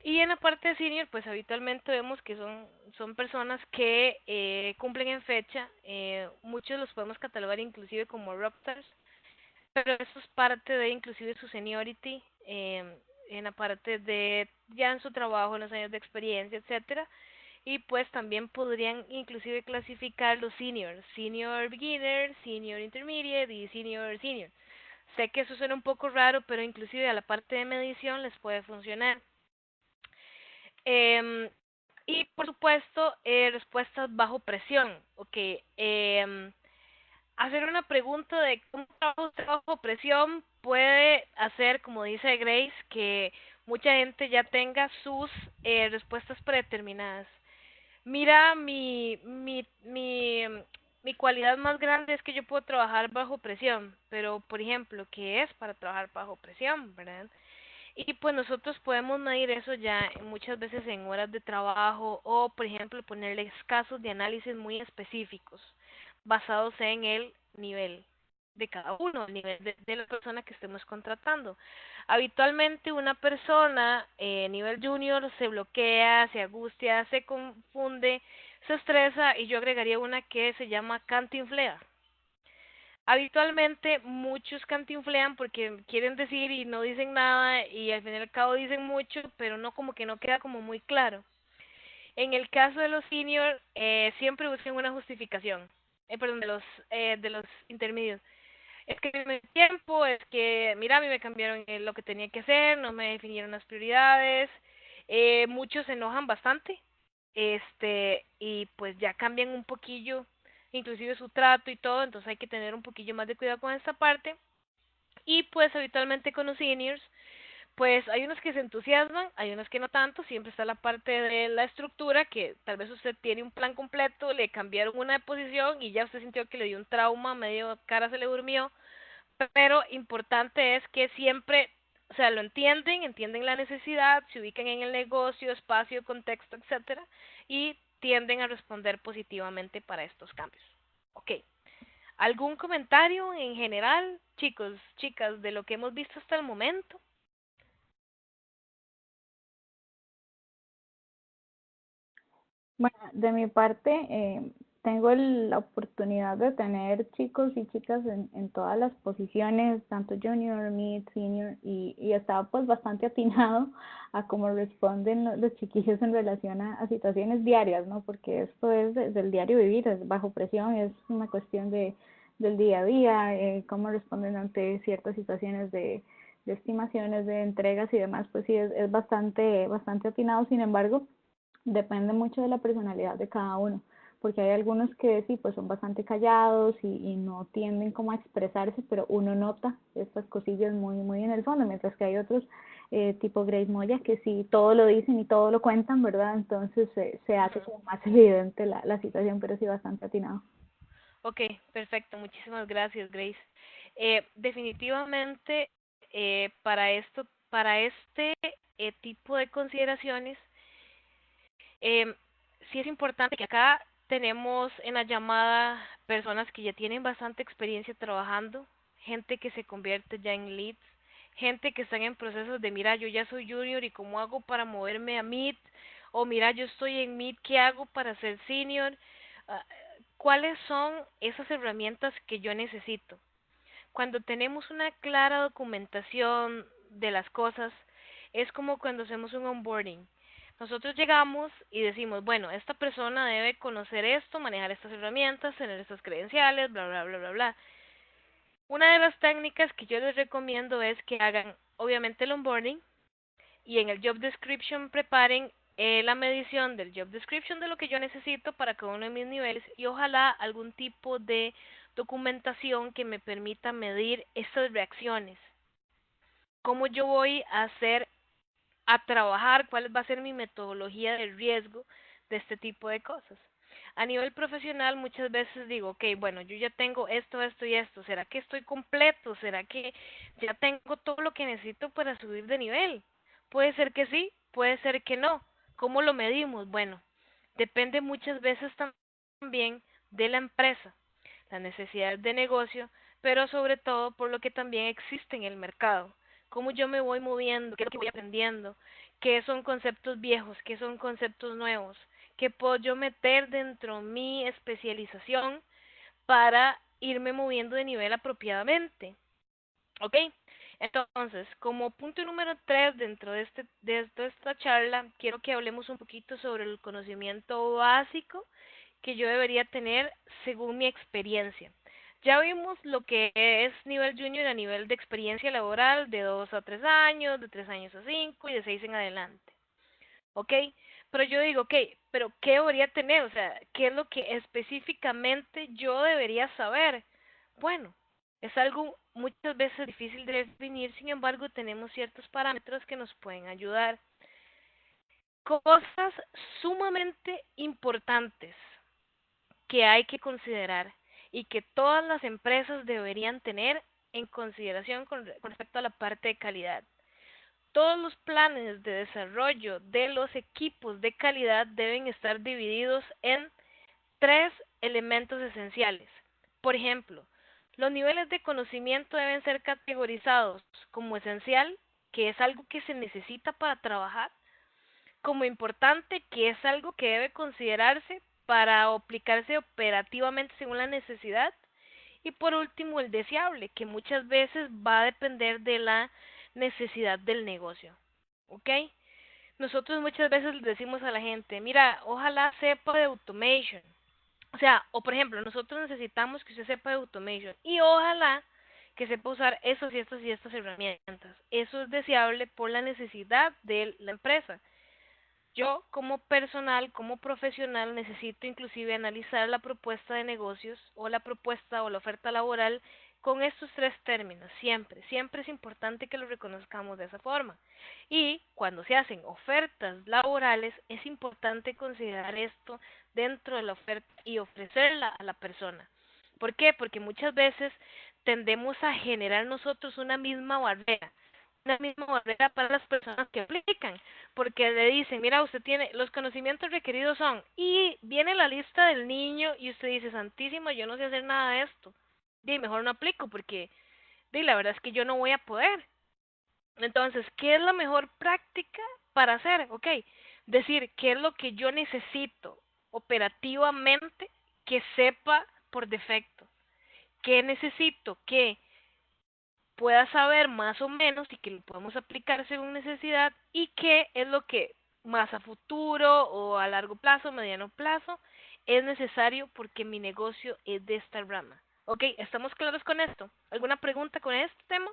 Y en la parte de senior, pues habitualmente vemos que son personas que cumplen en fecha, muchos los podemos catalogar inclusive como rockstars, pero eso es parte de inclusive su seniority, en la parte de ya en su trabajo, en los años de experiencia, etcétera. Y pues también podrían inclusive clasificar los seniors, senior beginner, senior intermediate y senior senior. Sé que eso suena un poco raro, pero inclusive a la parte de medición les puede funcionar. Eh, y por supuesto, respuestas bajo presión. Ok, hacer una pregunta de cómo trabaja usted bajo presión puede hacer, como dice Grace, que mucha gente ya tenga sus respuestas predeterminadas. Mira, mi cualidad más grande es que yo puedo trabajar bajo presión, pero por ejemplo, ¿qué es para trabajar bajo presión, verdad? Y pues nosotros podemos medir eso ya muchas veces en horas de trabajo o, por ejemplo, ponerles casos de análisis muy específicos basados en el nivel de cada uno, el nivel de la persona que estemos contratando. Habitualmente una persona nivel junior se bloquea, se angustia, se confunde, se estresa y yo agregaría una que se llama cantinflea. Habitualmente muchos cantinflean porque quieren decir y no dicen nada y al fin y al cabo dicen mucho, pero no como que no queda como muy claro. En el caso de los senior, siempre busquen una justificación. Perdón, de los intermedios. Es que no hay tiempo, es que, mira, a mí me cambiaron lo que tenía que hacer, no me definieron las prioridades. Muchos se enojan bastante, y pues ya cambian un poquillo, inclusive su trato y todo, entonces hay que tener un poquillo más de cuidado con esta parte. Y pues habitualmente con los seniors, pues hay unos que se entusiasman, hay unos que no tanto, siempre está la parte de la estructura, que tal vez usted tiene un plan completo, le cambiaron una posición y ya usted sintió que le dio un trauma, medio cara se le durmió, pero importante es que siempre, o sea, lo entienden, entienden la necesidad, se ubican en el negocio, espacio, contexto, etcétera, y tienden a responder positivamente para estos cambios. Ok. ¿Algún comentario en general, chicos, chicas, de lo que hemos visto hasta el momento? Bueno, de mi parte, tengo la oportunidad de tener chicos y chicas en todas las posiciones, tanto junior, mid, senior, y estaba pues bastante atinado a cómo responden los chiquillos en relación a situaciones diarias, ¿no? Porque esto es del diario vivir, es bajo presión, es una cuestión del día a día, cómo responden ante ciertas situaciones de estimaciones, de entregas y demás, pues sí, es bastante atinado. Sin embargo, depende mucho de la personalidad de cada uno, porque hay algunos que sí, pues son bastante callados y no tienden como a expresarse, pero uno nota estas cosillas muy en el fondo, mientras que hay otros tipo Grace Moya que sí todo lo dicen y todo lo cuentan, ¿verdad? Entonces se hace como más evidente la situación, pero sí bastante atinado. Ok, perfecto, muchísimas gracias, Grace. Definitivamente, para este tipo de consideraciones, eh, sí es importante que acá tenemos en la llamada personas que ya tienen bastante experiencia trabajando, gente que se convierte ya en leads, gente que están en procesos de, mira, yo ya soy junior y cómo hago para moverme a mid, o mira, yo estoy en mid, ¿qué hago para ser senior? Ah, ¿Cuáles son esas herramientas que yo necesito? Cuando tenemos una clara documentación de las cosas, es como cuando hacemos un onboarding. Nosotros llegamos y decimos, bueno, esta persona debe conocer esto, manejar estas herramientas, tener estas credenciales, bla, bla, bla, bla, bla. Una de las técnicas que yo les recomiendo es que hagan, obviamente, el onboarding y en el job description preparen la medición del job description de lo que yo necesito para cada uno de mis niveles y ojalá algún tipo de documentación que me permita medir estas reacciones. Cómo yo voy a hacer, a trabajar, cuál va a ser mi metodología de riesgo de este tipo de cosas. A nivel profesional muchas veces digo, ok, bueno, yo ya tengo esto, esto y esto, ¿será que estoy completo? ¿Será que ya tengo todo lo que necesito para subir de nivel? Puede ser que sí, puede ser que no. ¿Cómo lo medimos? Bueno, depende muchas veces también de la empresa, la necesidad de negocio, pero sobre todo por lo que también existe en el mercado. Cómo yo me voy moviendo, qué es lo que voy aprendiendo, qué son conceptos viejos, qué son conceptos nuevos, qué puedo yo meter dentro de mi especialización para irme moviendo de nivel apropiadamente. ¿Ok? Entonces, como punto número 3 dentro de esta charla, quiero que hablemos un poquito sobre el conocimiento básico que yo debería tener según mi experiencia. Ya vimos lo que es nivel junior a nivel de experiencia laboral de 2 a 3 años, de 3 años a 5 y de 6 en adelante. ¿Ok? Pero yo digo, ok, pero ¿qué debería tener? O sea, ¿qué es lo que específicamente yo debería saber? Bueno, es algo muchas veces difícil de definir, sin embargo, tenemos ciertos parámetros que nos pueden ayudar. Cosas sumamente importantes que hay que considerar y que todas las empresas deberían tener en consideración con respecto a la parte de calidad. Todos los planes de desarrollo de los equipos de calidad deben estar divididos en 3 elementos esenciales. Por ejemplo, los niveles de conocimiento deben ser categorizados como esencial, que es algo que se necesita para trabajar, como importante, que es algo que debe considerarse para aplicarse operativamente según la necesidad, y por último el deseable, que muchas veces va a depender de la necesidad del negocio. ¿Ok? nosotros muchas veces le decimos a la gente, mira, ojalá sepa de automation. O sea, o por ejemplo, nosotros necesitamos que usted sepa de automation y ojalá que sepa usar estos y estas herramientas. Eso es deseable por la necesidad de la empresa. Yo, como personal, como profesional, necesito inclusive analizar la propuesta de negocios o la propuesta o la oferta laboral con estos tres términos, siempre, siempre es importante que lo reconozcamos de esa forma. Y cuando se hacen ofertas laborales, es importante considerar esto dentro de la oferta y ofrecerla a la persona. ¿Por qué? Porque muchas veces tendemos a generar nosotros una misma barrera para las personas que aplican, porque le dicen, mira, usted tiene, los conocimientos requeridos son, y viene la lista del niño y usted dice, santísimo, yo no sé hacer nada de esto, y mejor no aplico porque, la verdad es que yo no voy a poder. Entonces, ¿qué es la mejor práctica para hacer? Ok, decir, ¿qué es lo que yo necesito operativamente que sepa por defecto? ¿Qué necesito que pueda saber más o menos y que lo podamos aplicar según necesidad y qué es lo que más a futuro o a largo plazo, mediano plazo, es necesario porque mi negocio es de esta rama? Ok, ¿estamos claros con esto? ¿Alguna pregunta con este tema?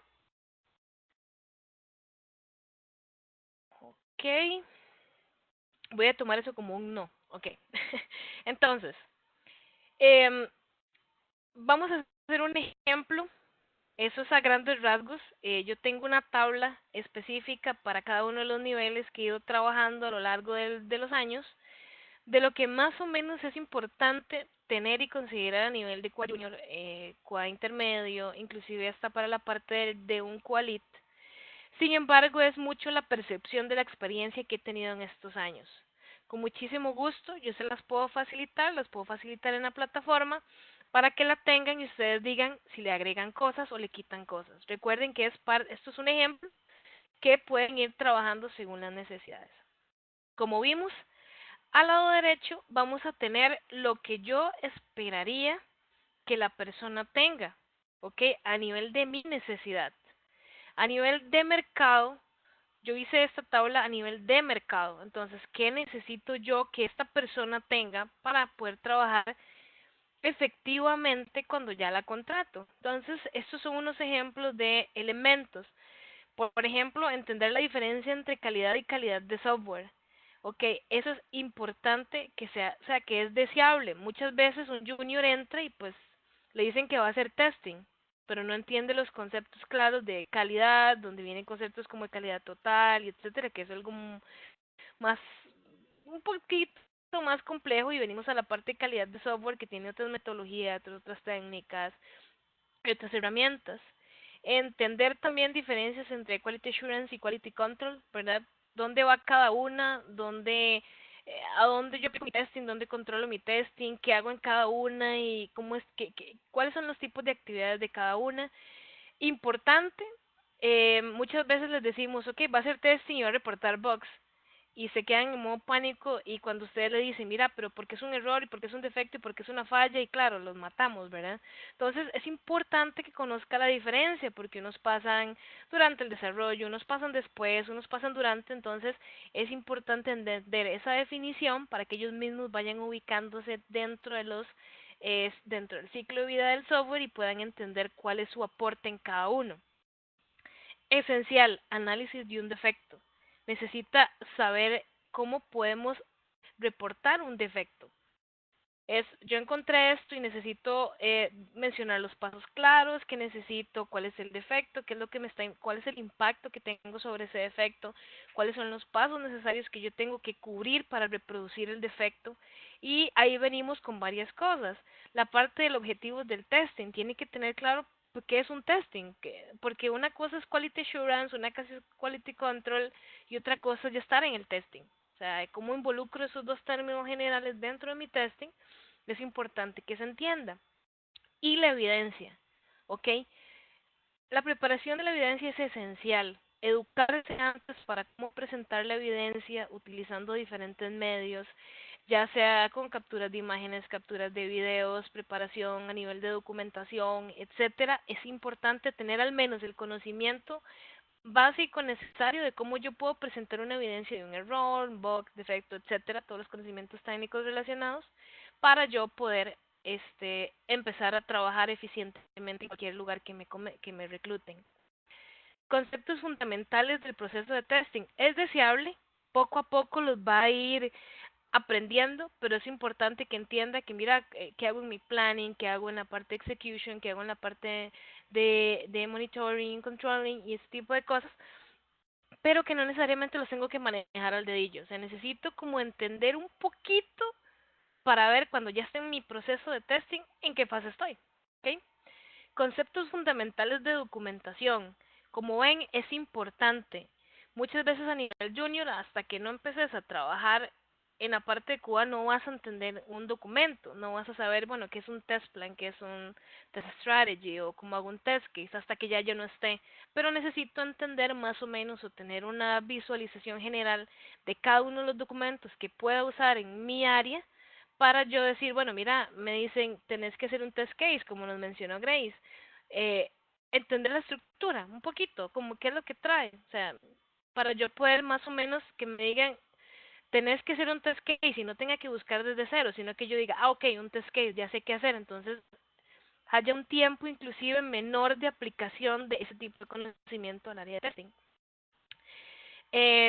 Ok, voy a tomar eso como un no. Ok, entonces, eh, vamos a hacer un ejemplo. Eso es a grandes rasgos. Yo tengo una tabla específica para cada uno de los niveles que he ido trabajando a lo largo de los años, de lo que más o menos es importante tener y considerar a nivel de QA Junior, QA intermedio, inclusive hasta para la parte de un QALIT. Sin embargo, es mucho la percepción de la experiencia que he tenido en estos años. Con muchísimo gusto, yo se las puedo facilitar en la plataforma para que la tengan y ustedes digan si le agregan cosas o le quitan cosas. Recuerden que esto es un ejemplo que pueden ir trabajando según las necesidades. Como vimos, al lado derecho vamos a tener lo que yo esperaría que la persona tenga, ¿ok? A nivel de mi necesidad. A nivel de mercado, yo hice esta tabla a nivel de mercado. Entonces, ¿qué necesito yo que esta persona tenga para poder trabajar efectivamente cuando ya la contrato? Entonces, estos son unos ejemplos de elementos. Por ejemplo, entender la diferencia entre calidad y calidad de software. Ok, eso es importante que sea, o sea, que es deseable. Muchas veces un junior entra y pues le dicen que va a hacer testing, pero no entiende los conceptos claros de calidad, donde vienen conceptos como de calidad total y etcétera, que es algo más, un poquito más complejo, y venimos a la parte de calidad de software que tiene otras metodologías, otras técnicas, otras herramientas. Entender también diferencias entre Quality Assurance y Quality Control, ¿verdad? ¿Dónde va cada una? ¿A dónde yo aplico mi testing? ¿Dónde controlo mi testing? ¿Qué hago en cada una? ¿Y cuáles son los tipos de actividades de cada una? Importante, muchas veces les decimos, ok, va a hacer testing y va a reportar bugs, y se quedan en modo pánico, y cuando ustedes le dicen, mira, pero porque es un error y porque es un defecto y porque es una falla, y claro, los matamos, ¿verdad? Entonces es importante que conozca la diferencia, porque unos pasan durante el desarrollo, unos pasan después, unos pasan durante. Entonces es importante entender esa definición para que ellos mismos vayan ubicándose dentro del ciclo de vida del software y puedan entender cuál es su aporte en cada uno. Esencial, análisis de un defecto. Necesita saber cómo podemos reportar un defecto. Yo encontré esto y necesito mencionar los pasos claros que necesito, cuál es el defecto, cuál es el impacto que tengo sobre ese defecto, cuáles son los pasos necesarios que yo tengo que cubrir para reproducir el defecto. Y ahí venimos con varias cosas. La parte del objetivo del testing tiene que tener claro qué es un testing, porque una cosa es quality assurance, una cosa es quality control y otra cosa es ya estar en el testing. O sea, cómo involucro esos dos términos generales dentro de mi testing es importante que se entienda. Y la evidencia, ¿ok? La preparación de la evidencia es esencial. Educarse antes para cómo presentar la evidencia utilizando diferentes medios, ya sea con capturas de imágenes, capturas de videos, preparación a nivel de documentación, etcétera. Es importante tener al menos el conocimiento básico necesario de cómo yo puedo presentar una evidencia de un error, un bug, defecto, etcétera, todos los conocimientos técnicos relacionados para yo poder empezar a trabajar eficientemente en cualquier lugar que me recluten. Conceptos fundamentales del proceso de testing. Es deseable, poco a poco los va a ir aprendiendo, pero es importante que entienda que mira, qué hago en mi planning, qué hago en la parte de execution, qué hago en la parte de monitoring, controlling y ese tipo de cosas, pero que no necesariamente los tengo que manejar al dedillo. O sea, necesito como entender un poquito para ver cuando ya esté en mi proceso de testing en qué fase estoy. ¿Ok? Conceptos fundamentales de documentación. Como ven, es importante. Muchas veces a nivel junior, hasta que no empeces a trabajar en la parte de Cuba, no vas a entender un documento, no vas a saber, bueno, qué es un test plan, qué es un test strategy o cómo hago un test case, hasta que ya yo no esté. Pero necesito entender más o menos o tener una visualización general de cada uno de los documentos que pueda usar en mi área para yo decir, bueno, mira, me dicen, tenés que hacer un test case, como nos mencionó Grace, eh, entender la estructura un poquito, como qué es lo que trae, o sea, para yo poder más o menos que me digan, tenés que hacer un test case y no tenga que buscar desde cero, sino que yo diga, ah, ok, un test case, ya sé qué hacer, entonces haya un tiempo inclusive menor de aplicación de ese tipo de conocimiento al área de testing.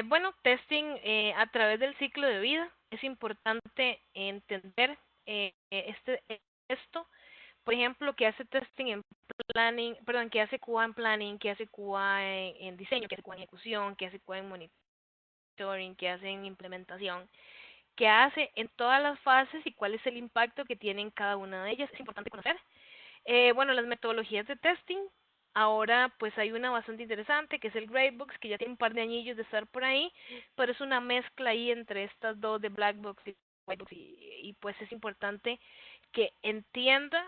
Bueno, testing a través del ciclo de vida. Es importante entender esto. Por ejemplo, que hace testing en planning, perdón, que hace QA en planning, que hace QA en diseño, que hace QA en ejecución, que hace QA en monitoring, que hace en implementación, que hace en todas las fases y cuál es el impacto que tiene en cada una de ellas. Es importante conocer. Bueno, las metodologías de testing. Ahora pues hay una bastante interesante que es el Gradebox, que ya tiene un par de añillos de estar por ahí, pero es una mezcla ahí entre estas dos de Blackbox y Whitebox y pues es importante que entienda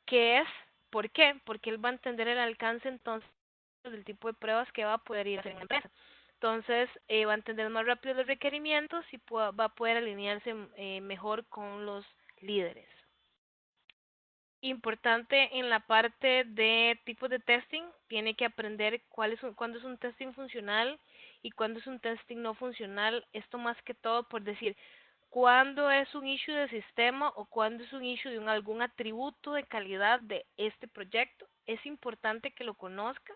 qué es, ¿por qué? Porque él va a entender el alcance entonces del tipo de pruebas que va a poder ir a hacer en la empresa. Entonces va a entender más rápido los requerimientos y va a poder alinearse mejor con los líderes. Importante en la parte de tipos de testing, tiene que aprender cuándo es un testing funcional y cuándo es un testing no funcional. Esto más que todo por decir, cuándo es un issue de sistema o cuándo es un issue de algún atributo de calidad de este proyecto. Es importante que lo conozca.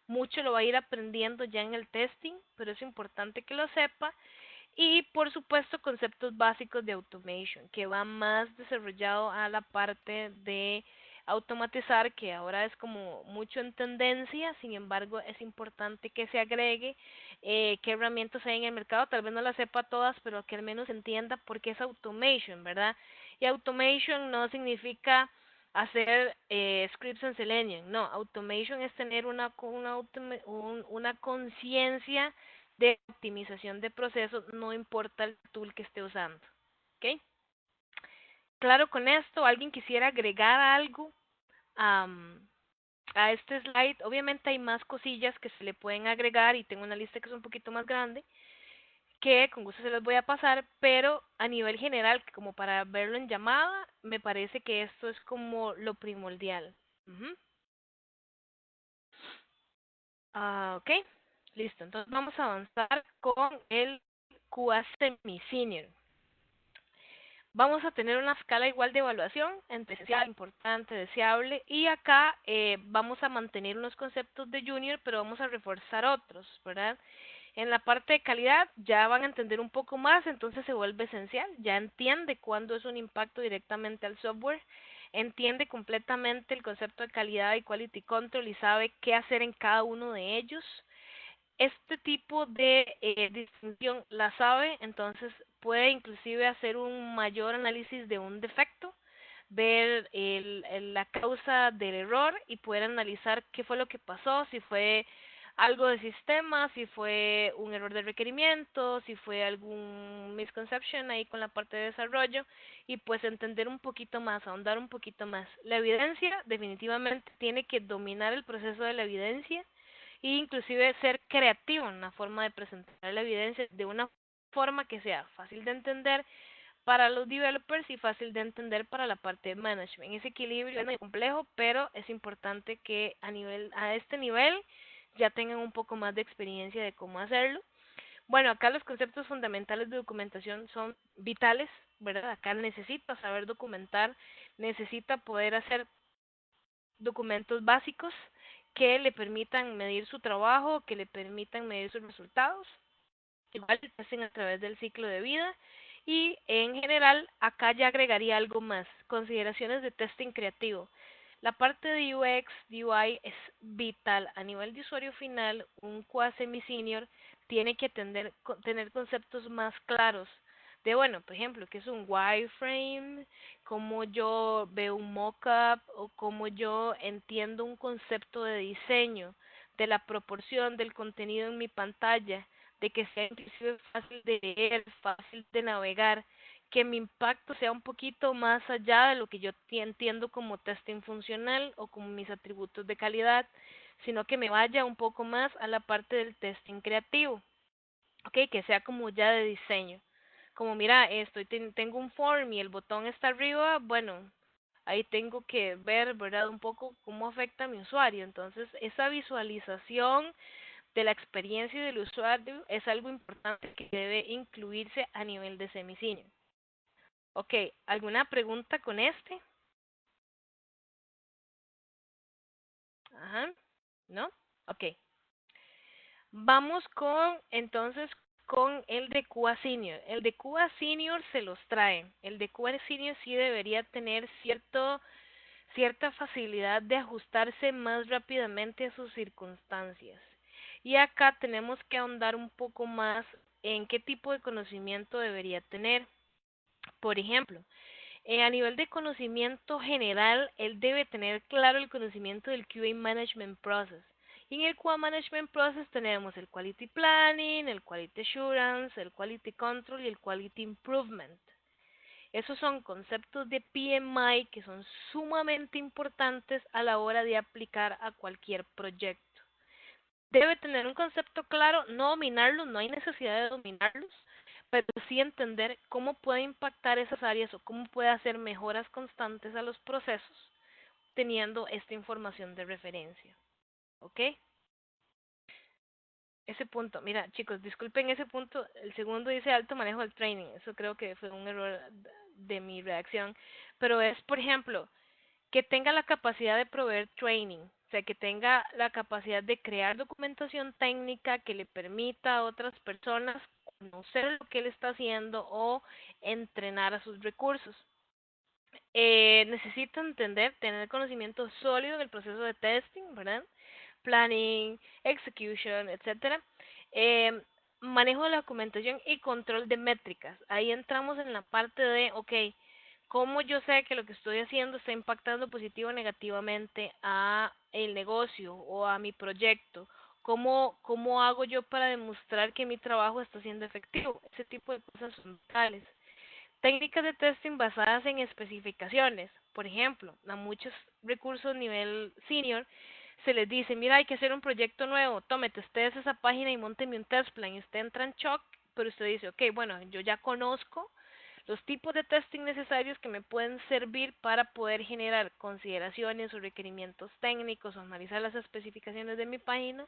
Mucho lo va a ir aprendiendo ya en el testing, pero es importante que lo sepa y por supuesto conceptos básicos de automation, que va más desarrollado a la parte de automatizar, que ahora es como mucho en tendencia. Sin embargo es importante que se agregue qué herramientas hay en el mercado, tal vez no las sepa todas, pero que al menos entienda por qué es automation, ¿verdad? Y automation no significa hacer scripts en Selenium, no, automation es tener una conciencia de optimización de procesos, no importa el tool que esté usando. ¿Ok? Claro, con esto, ¿alguien quisiera agregar algo a este slide? Obviamente hay más cosillas que se le pueden agregar y tengo una lista que es un poquito más grande, que con gusto se las voy a pasar, pero a nivel general, como para verlo en llamada, me parece que esto es como lo primordial. Ok, listo. Entonces vamos a avanzar con el QA Semi-Senior. Vamos a tener una escala igual de evaluación, entre esencial, importante, deseable, y acá vamos a mantener unos conceptos de junior, pero vamos a reforzar otros, ¿verdad? En la parte de calidad ya van a entender un poco más, entonces se vuelve esencial, ya entiende cuándo es un impacto directamente al software, entiende completamente el concepto de calidad y quality control y sabe qué hacer en cada uno de ellos. Este tipo de distinción la sabe, entonces puede inclusive hacer un mayor análisis de un defecto, ver la causa del error y poder analizar qué fue lo que pasó, si fue algo de sistema, si fue un error de requerimiento, si fue algún misconception ahí con la parte de desarrollo y pues entender un poquito más, ahondar un poquito más. La evidencia definitivamente tiene que dominar el proceso de la evidencia e inclusive ser creativo en la forma de presentar la evidencia de una forma que sea fácil de entender para los developers y fácil de entender para la parte de management. Ese equilibrio es muy complejo, pero es importante que a este nivel ya tengan un poco más de experiencia de cómo hacerlo. Bueno, acá los conceptos fundamentales de documentación son vitales, ¿verdad? Acá necesita saber documentar, necesita poder hacer documentos básicos que le permitan medir su trabajo, que le permitan medir sus resultados, igual se hacen a través del ciclo de vida. Y en general, acá ya agregaría algo más, consideraciones de testing creativo. La parte de UX, UI es vital. A nivel de usuario final, un QA semi-senior tiene que tener conceptos más claros de, bueno, por ejemplo, qué es un wireframe, cómo yo veo un mockup o cómo yo entiendo un concepto de diseño, de la proporción del contenido en mi pantalla, de que sea inclusive fácil de leer, fácil de navegar, que mi impacto sea un poquito más allá de lo que yo entiendo como testing funcional o como mis atributos de calidad, sino que me vaya un poco más a la parte del testing creativo, ¿ok? Que sea como ya de diseño. Como mira, tengo un form y el botón está arriba, bueno, ahí tengo que ver, ¿verdad? Un poco cómo afecta a mi usuario. Entonces, esa visualización de la experiencia del usuario es algo importante que debe incluirse a nivel de semicinio. Ok, ¿alguna pregunta con este? Ajá, ¿no? Ok. Vamos entonces, con el de QA Senior. El de QA Senior se los trae. El de QA Senior sí debería tener cierta facilidad de ajustarse más rápidamente a sus circunstancias. Y acá tenemos que ahondar un poco más en qué tipo de conocimiento debería tener. Por ejemplo, a nivel de conocimiento general, él debe tener claro el conocimiento del QA Management Process. Y en el QA Management Process tenemos el Quality Planning, el Quality Assurance, el Quality Control y el Quality Improvement. Esos son conceptos de PMI que son sumamente importantes a la hora de aplicar a cualquier proyecto. Debe tener un concepto claro, no dominarlos, no hay necesidad de dominarlos, pero sí entender cómo puede impactar esas áreas o cómo puede hacer mejoras constantes a los procesos teniendo esta información de referencia. ¿Ok? Ese punto, mira chicos, disculpen ese punto, el segundo dice alto manejo del training, eso creo que fue un error de mi redacción, pero es, por ejemplo, que tenga la capacidad de proveer training, o sea, que tenga la capacidad de crear documentación técnica que le permita a otras personas conocer lo que él está haciendo o entrenar a sus recursos. Necesita tener conocimiento sólido en el proceso de testing, ¿verdad? Planning, execution, etcétera. Eh, Manejo de la documentación y control de métricas. Ahí entramos en la parte de, ok, ¿cómo yo sé que lo que estoy haciendo está impactando positivo o negativamente a el negocio o a mi proyecto? ¿Cómo hago yo para demostrar que mi trabajo está siendo efectivo? Ese tipo de cosas son vitales. Técnicas de testing basadas en especificaciones. Por ejemplo, a muchos recursos nivel senior se les dice, mira, hay que hacer un proyecto nuevo, tome, testees esa página y monteme un test plan. Y usted entra en shock, pero usted dice, ok, bueno, yo ya conozco los tipos de testing necesarios que me pueden servir para poder generar consideraciones o requerimientos técnicos o analizar las especificaciones de mi página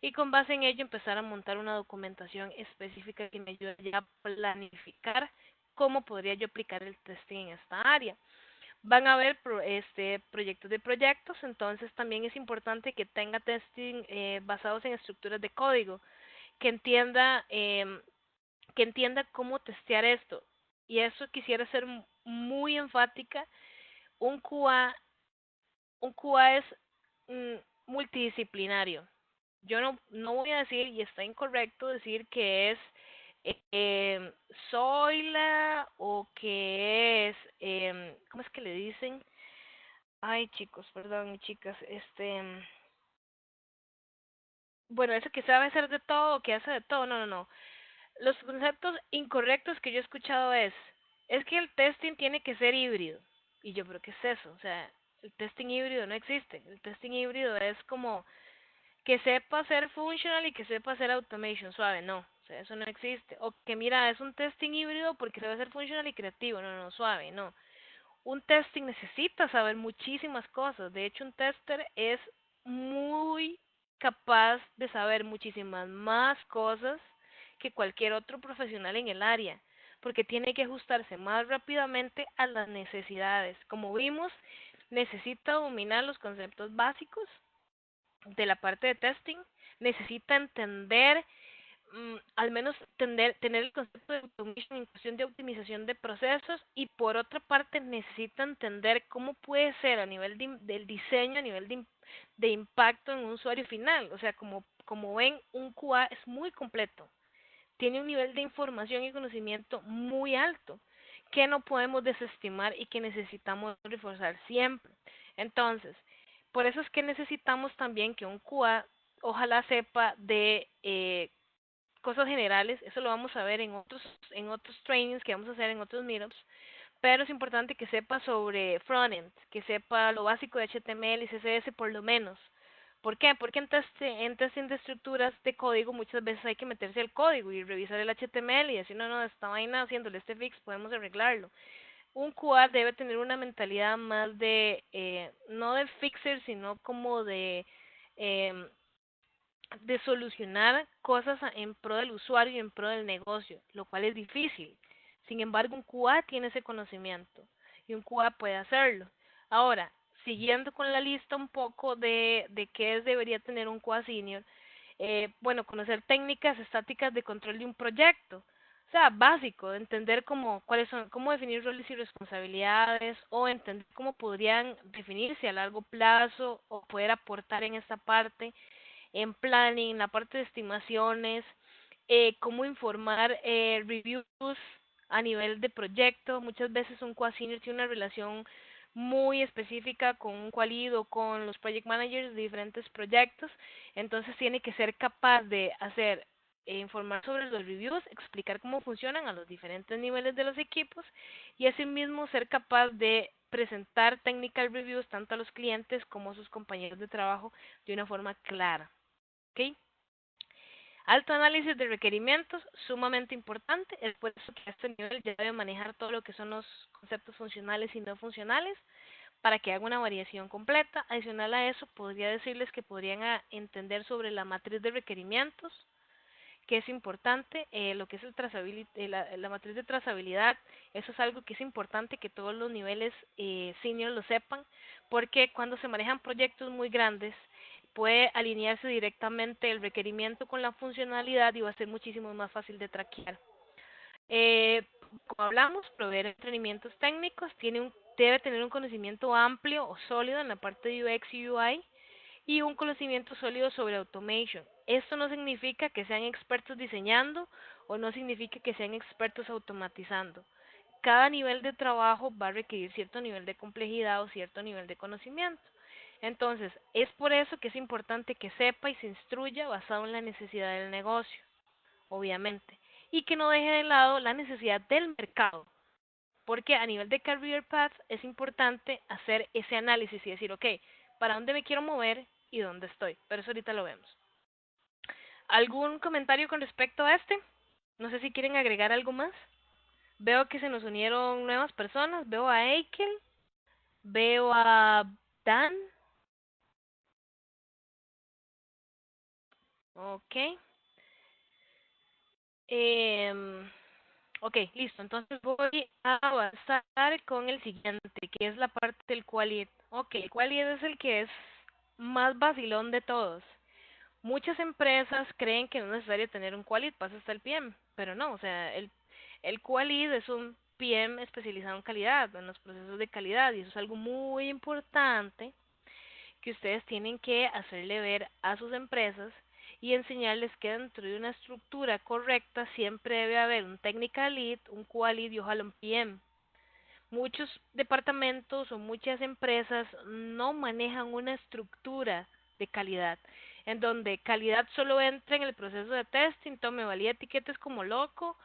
y con base en ello empezar a montar una documentación específica que me ayude a planificar cómo podría yo aplicar el testing en esta área. Van a haber proyectos de proyectos, entonces también es importante que tenga testing basados en estructuras de código, que entienda, que entienda cómo testear esto. Y eso quisiera ser muy enfática. Un QA, un QA es multidisciplinario. Yo no voy a decir, y está incorrecto decir que es eh, Zoila o que es, ¿cómo es que le dicen? Ay, chicos, perdón, chicas, bueno, eso que sabe hacer de todo, que hace de todo, no. Los conceptos incorrectos que yo he escuchado es que el testing tiene que ser híbrido. Y yo, ¿pero qué es eso? O sea, el testing híbrido no existe. El testing híbrido es como que sepa hacer functional y que sepa hacer automation suave, no, o sea, eso no existe. O que mira, es un testing híbrido porque sabe hacer functional y creativo, no, suave, no. Un testing necesita saber muchísimas cosas. De hecho, un tester es muy capaz de saber muchísimas más cosas que cualquier otro profesional en el área, porque tiene que ajustarse más rápidamente a las necesidades. Como vimos, necesita dominar los conceptos básicos de la parte de testing, necesita entender, al menos tener el concepto de automation en cuestión de optimización de procesos, y por otra parte necesita entender cómo puede ser a nivel del diseño, a nivel de impacto en un usuario final. O sea, como ven, un QA es muy completo, tiene un nivel de información y conocimiento muy alto que no podemos desestimar y que necesitamos reforzar siempre. Entonces, por eso es que necesitamos también que un QA ojalá sepa de cosas generales. Eso lo vamos a ver en otros trainings que vamos a hacer en otros meetups, pero es importante que sepa sobre frontend, que sepa lo básico de HTML y CSS por lo menos. ¿Por qué? Porque en testing de estructuras de código muchas veces hay que meterse al código y revisar el HTML y decir, no, no, esta vaina haciéndole este fix podemos arreglarlo. Un QA debe tener una mentalidad más de, no de fixer, sino como eh, de solucionar cosas en pro del usuario y en pro del negocio, lo cual es difícil. Sin embargo, un QA tiene ese conocimiento y un QA puede hacerlo. Ahora, siguiendo con la lista un poco de qué debería tener un QA senior, bueno, conocer técnicas estáticas de control de un proyecto. O sea, básico, entender cuáles son, cómo definir roles y responsabilidades, o entender cómo podrían definirse a largo plazo o poder aportar en esta parte en planning, la parte de estimaciones, cómo informar reviews a nivel de proyecto. Muchas veces un QA-senior tiene una relación muy específica con un qualid o con los project managers de diferentes proyectos, entonces tiene que ser capaz de hacer informar sobre los reviews, explicar cómo funcionan a los diferentes niveles de los equipos, y asimismo ser capaz de presentar technical reviews tanto a los clientes como a sus compañeros de trabajo de una forma clara. ¿Ok? Alto análisis de requerimientos, sumamente importante. Es por eso que a este nivel ya debe manejar todo lo que son los conceptos funcionales y no funcionales para que haga una variación completa. Adicional a eso, podría decirles que podrían entender sobre la matriz de requerimientos, que es importante, lo que es la matriz de trazabilidad. Eso es algo que es importante que todos los niveles senior lo sepan, porque cuando se manejan proyectos muy grandes, puede alinearse directamente el requerimiento con la funcionalidad y va a ser muchísimo más fácil de traquear. Como hablamos, proveer entrenamientos técnicos, debe tener un conocimiento amplio o sólido en la parte de UX y UI, y un conocimiento sólido sobre automation. Esto no significa que sean expertos diseñando o no significa que sean expertos automatizando. Cada nivel de trabajo va a requerir cierto nivel de complejidad o cierto nivel de conocimiento. Entonces, es por eso que es importante que sepa y se instruya basado en la necesidad del negocio, obviamente, y que no deje de lado la necesidad del mercado, porque a nivel de career path es importante hacer ese análisis y decir, ok, ¿para dónde me quiero mover y dónde estoy? Pero eso ahorita lo vemos. ¿Algún comentario con respecto a este? No sé si quieren agregar algo más. Veo que se nos unieron nuevas personas. Veo a Eikel, veo a Dan. Ok. Ok, listo. Entonces voy a avanzar con el siguiente, que es la parte del quality. Ok, el quality es el que es más vacilón de todos. Muchas empresas creen que no es necesario tener un quality, pasa hasta el PM, pero no, o sea, el quality es un PM especializado en calidad, en los procesos de calidad, y eso es algo muy importante que ustedes tienen que hacerle ver a sus empresas y enseñarles que dentro de una estructura correcta siempre debe haber un technical lead, un QA lead y ojalá un PM. Muchos departamentos o muchas empresas no manejan una estructura de calidad, en donde calidad solo entra en el proceso de testing, tome valía etiquetas como loco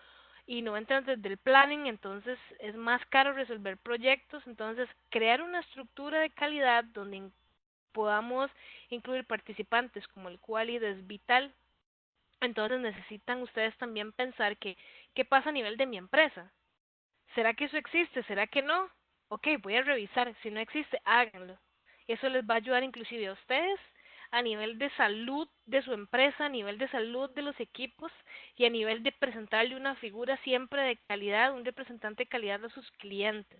y no entran desde el planning, entonces es más caro resolver proyectos. Entonces crear una estructura de calidad donde podamos incluir participantes como el quality es vital. Entonces necesitan ustedes también pensar que qué pasa a nivel de mi empresa. ¿Será que eso existe? ¿Será que no? Ok, voy a revisar. Si no existe, háganlo. Eso les va a ayudar inclusive a ustedes a nivel de salud de su empresa, a nivel de salud de los equipos y a nivel de presentarle una figura siempre de calidad, un representante de calidad a sus clientes.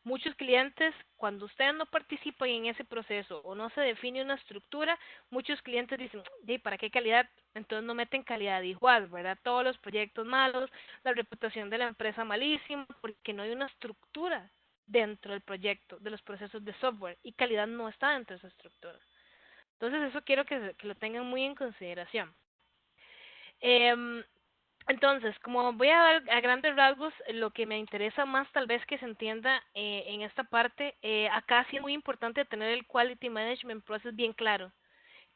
Muchos clientes, cuando ustedes no participan en ese proceso o no se define una estructura, muchos clientes dicen, ¿para qué calidad? Entonces no meten calidad igual, ¿verdad? Todos los proyectos malos, la reputación de la empresa malísima, porque no hay una estructura dentro del proyecto, de los procesos de software, y calidad no está dentro de esa estructura. Entonces eso quiero que lo tengan muy en consideración. Entonces, como voy a dar a grandes rasgos, lo que me interesa más tal vez que se entienda en esta parte, acá sí es muy importante tener el Quality Management Process bien claro.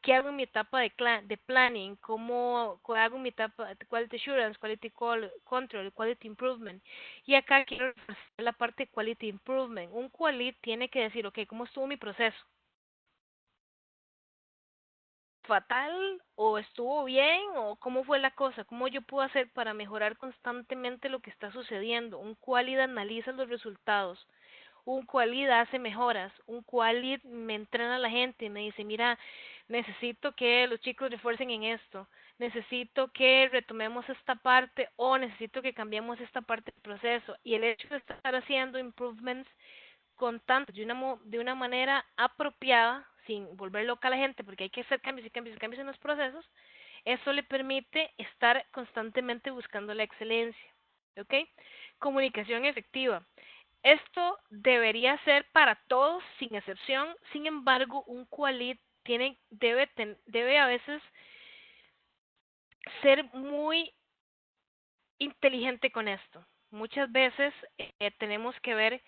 ¿Qué hago en mi etapa de planning? ¿Cómo hago en mi etapa de Quality Assurance, Quality Control, Quality Improvement? Y acá quiero reforzar la parte de Quality Improvement. Un Quality tiene que decir, ok, ¿cómo estuvo mi proceso? ¿Fatal o estuvo bien o cómo fue la cosa? ¿Cómo yo puedo hacer para mejorar constantemente lo que está sucediendo? Un quality analiza los resultados, un quality hace mejoras, un quality me entrena a la gente y me dice, mira, necesito que los chicos refuercen en esto, necesito que retomemos esta parte o necesito que cambiemos esta parte del proceso. Y el hecho de estar haciendo improvements con tanto de una manera apropiada, sin volver loca a la gente, porque hay que hacer cambios y cambios y cambios en los procesos, eso le permite estar constantemente buscando la excelencia. ¿Ok? Comunicación efectiva. Esto debería ser para todos, sin excepción. Sin embargo, un qualit debe a veces ser muy inteligente con esto. Muchas veces tenemos que ver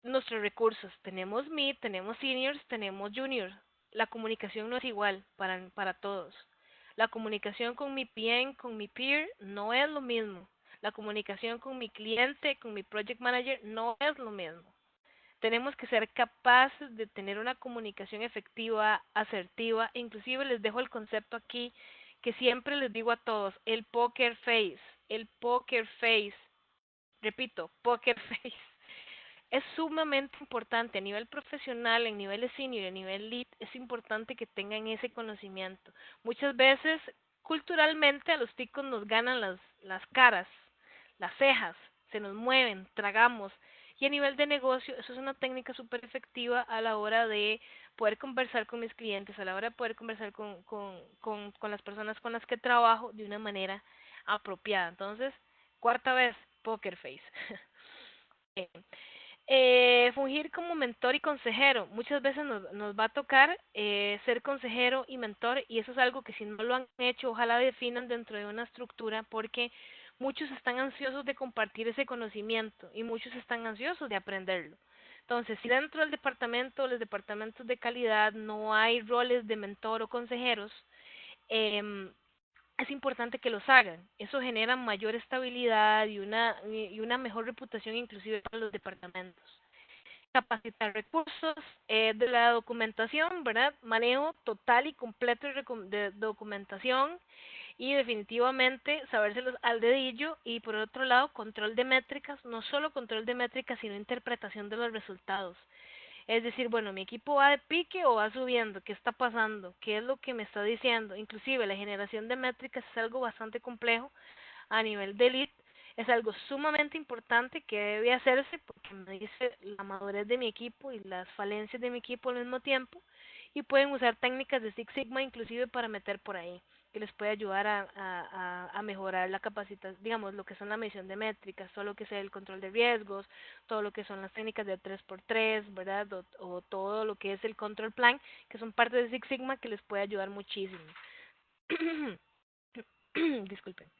nuestros recursos. Tenemos mid, tenemos seniors, tenemos juniors. La comunicación no es igual para todos. La comunicación con mi PM, con mi peer, no es lo mismo. La comunicación con mi cliente, con mi project manager, no es lo mismo. Tenemos que ser capaces de tener una comunicación efectiva, asertiva. Inclusive les dejo el concepto aquí que siempre les digo a todos, el poker face, el poker face. Repito, poker face es sumamente importante a nivel profesional, en nivel de senior, a nivel lead, es importante que tengan ese conocimiento. Muchas veces, culturalmente, a los ticos nos ganan las caras, las cejas, se nos mueven, tragamos. Y a nivel de negocio, eso es una técnica súper efectiva a la hora de poder conversar con mis clientes, a la hora de poder conversar con las personas con las que trabajo de una manera apropiada. Entonces, cuarta vez, poker face. Fungir como mentor y consejero. Muchas veces nos va a tocar ser consejero y mentor y eso es algo que si no lo han hecho, ojalá definan dentro de una estructura porque muchos están ansiosos de compartir ese conocimiento y muchos están ansiosos de aprenderlo. Entonces, si dentro del departamento, los departamentos de calidad, no hay roles de mentor o consejeros, eh, es importante que los hagan. Eso genera mayor estabilidad y una mejor reputación inclusive para los departamentos. Capacitar recursos de la documentación, ¿verdad? Manejo total y completo de documentación y definitivamente sabérselos al dedillo y por otro lado control de métricas, no solo control de métricas sino interpretación de los resultados. Es decir, bueno, mi equipo va de pique o va subiendo, ¿qué está pasando? ¿Qué es lo que me está diciendo? Inclusive la generación de métricas es algo bastante complejo a nivel de lead, es algo sumamente importante que debe hacerse porque me dice la madurez de mi equipo y las falencias de mi equipo al mismo tiempo y pueden usar técnicas de Six Sigma inclusive para meter por ahí que les puede ayudar a mejorar la capacidad, digamos, lo que son la medición de métricas, todo lo que sea el control de riesgos, todo lo que son las técnicas de 3x3, ¿verdad? O todo lo que es el control plan, que son parte de Six Sigma que les puede ayudar muchísimo. Disculpen.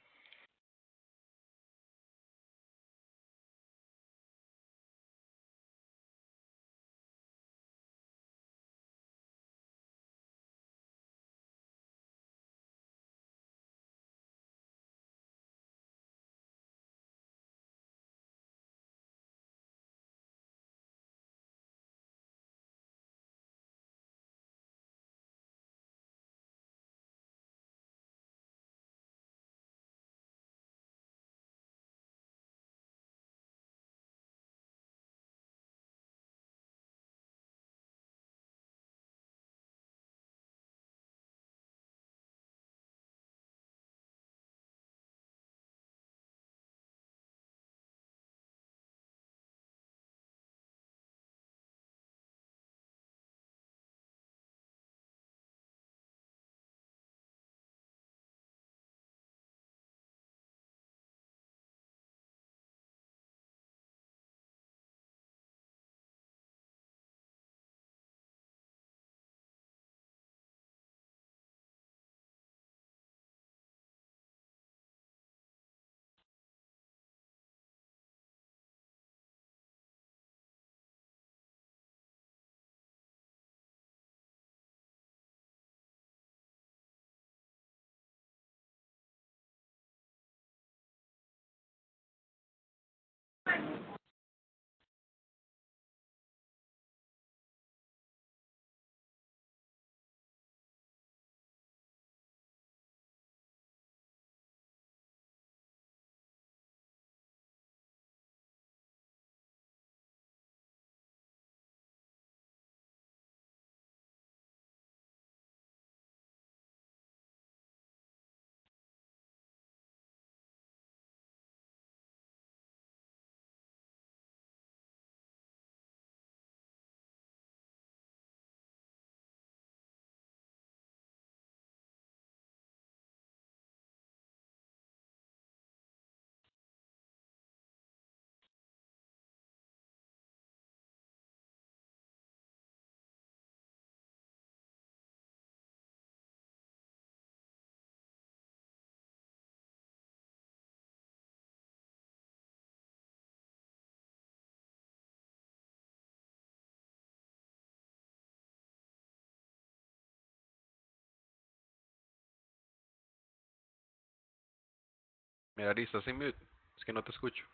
Merari, ¿estás en mute? Es que no te escucho.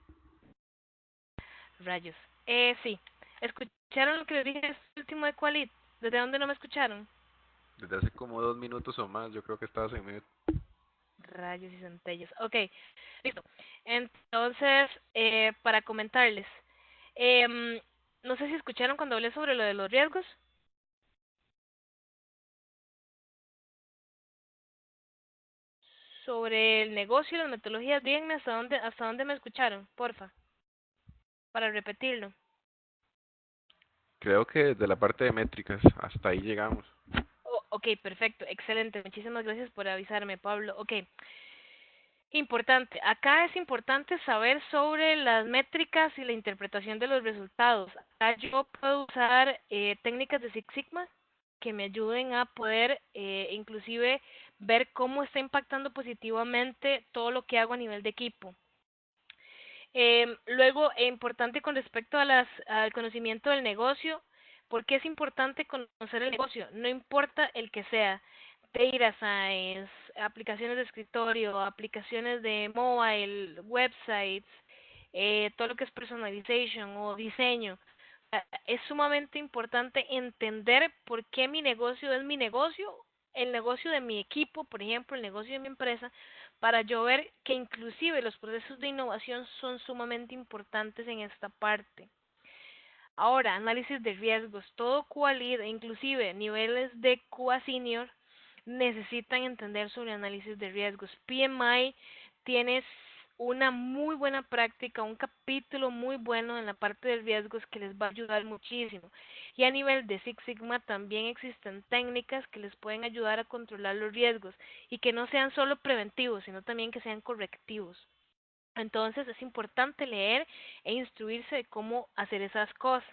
Rayos. Sí. ¿Escucharon lo que les dije en este último de Qualit? ¿Desde dónde no me escucharon? Desde hace como 2 minutos o más, yo creo que estabas en mute. Rayos y centellas. Ok, listo. Entonces, para comentarles, em, no sé si escucharon cuando hablé sobre lo de los riesgos, sobre el negocio y las metodologías. Díganme hasta dónde me escucharon, porfa, para repetirlo. Creo que desde la parte de métricas, hasta ahí llegamos. Oh, ok, perfecto, excelente. Muchísimas gracias por avisarme, Pablo. Ok, importante. Acá es importante saber sobre las métricas y la interpretación de los resultados. Acá yo puedo usar técnicas de Six Sigma que me ayuden a poder inclusive ver cómo está impactando positivamente todo lo que hago a nivel de equipo. Luego, importante con respecto a al conocimiento del negocio, ¿por qué es importante conocer el negocio? No importa el que sea, data science, aplicaciones de escritorio, aplicaciones de mobile, websites, todo lo que es personalization o diseño. Es sumamente importante entender por qué mi negocio es mi negocio, el negocio de mi equipo, por ejemplo, el negocio de mi empresa, para yo ver que inclusive los procesos de innovación son sumamente importantes en esta parte. Ahora, análisis de riesgos. Todo QA inclusive niveles de QA senior, necesitan entender sobre análisis de riesgos. PMI tiene una muy buena práctica, un capítulo muy bueno en la parte de riesgos que les va a ayudar muchísimo. Y a nivel de Six Sigma también existen técnicas que les pueden ayudar a controlar los riesgos y que no sean solo preventivos, sino también que sean correctivos. Entonces es importante leer e instruirse de cómo hacer esas cosas.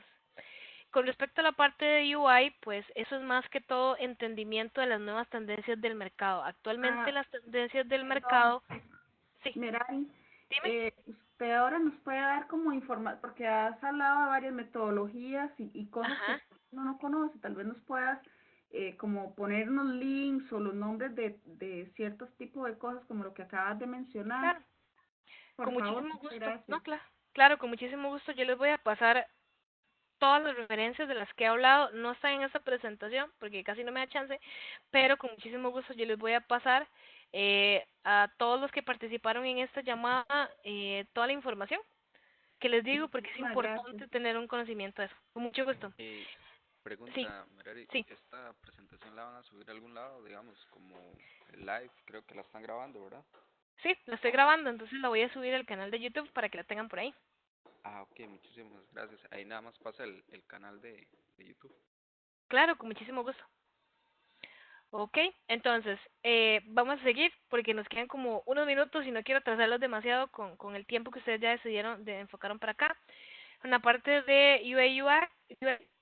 Con respecto a la parte de UI, pues eso es más que todo entendimiento de las nuevas tendencias del mercado. Actualmente Ah, las tendencias del perdón, mercado, sí, Merari, dime. usted ahora nos puede dar como información, porque has hablado de varias metodologías y cosas que Ajá, uno no conoce, tal vez nos puedas como poner unos links o los nombres de ciertos tipos de cosas como lo que acabas de mencionar, claro, por con favor, muchísimo muchas gusto. No, gracias. claro, claro, con muchísimo gusto. Yo les voy a pasar todas las referencias de las que he hablado. No están en esta presentación porque casi no me da chance, pero con muchísimo gusto yo les voy a pasar a todos los que participaron en esta llamada toda la información que les digo porque es Muchísimas gracias. importante tener un conocimiento de eso. Con mucho gusto. Sí, Pregunta, Merari, sí, ¿esta presentación la van a subir a algún lado, digamos, como el live? Creo que la están grabando, ¿verdad? sí, la estoy grabando, entonces la voy a subir al canal de YouTube para que la tengan por ahí. Ah, ok, muchísimas gracias. Ahí nada más pasa el canal de YouTube. Claro, con muchísimo gusto. Ok, entonces, vamos a seguir porque nos quedan como unos minutos y no quiero atrasarlos demasiado con el tiempo que ustedes ya decidieron, enfocaron para acá. En la parte de UA,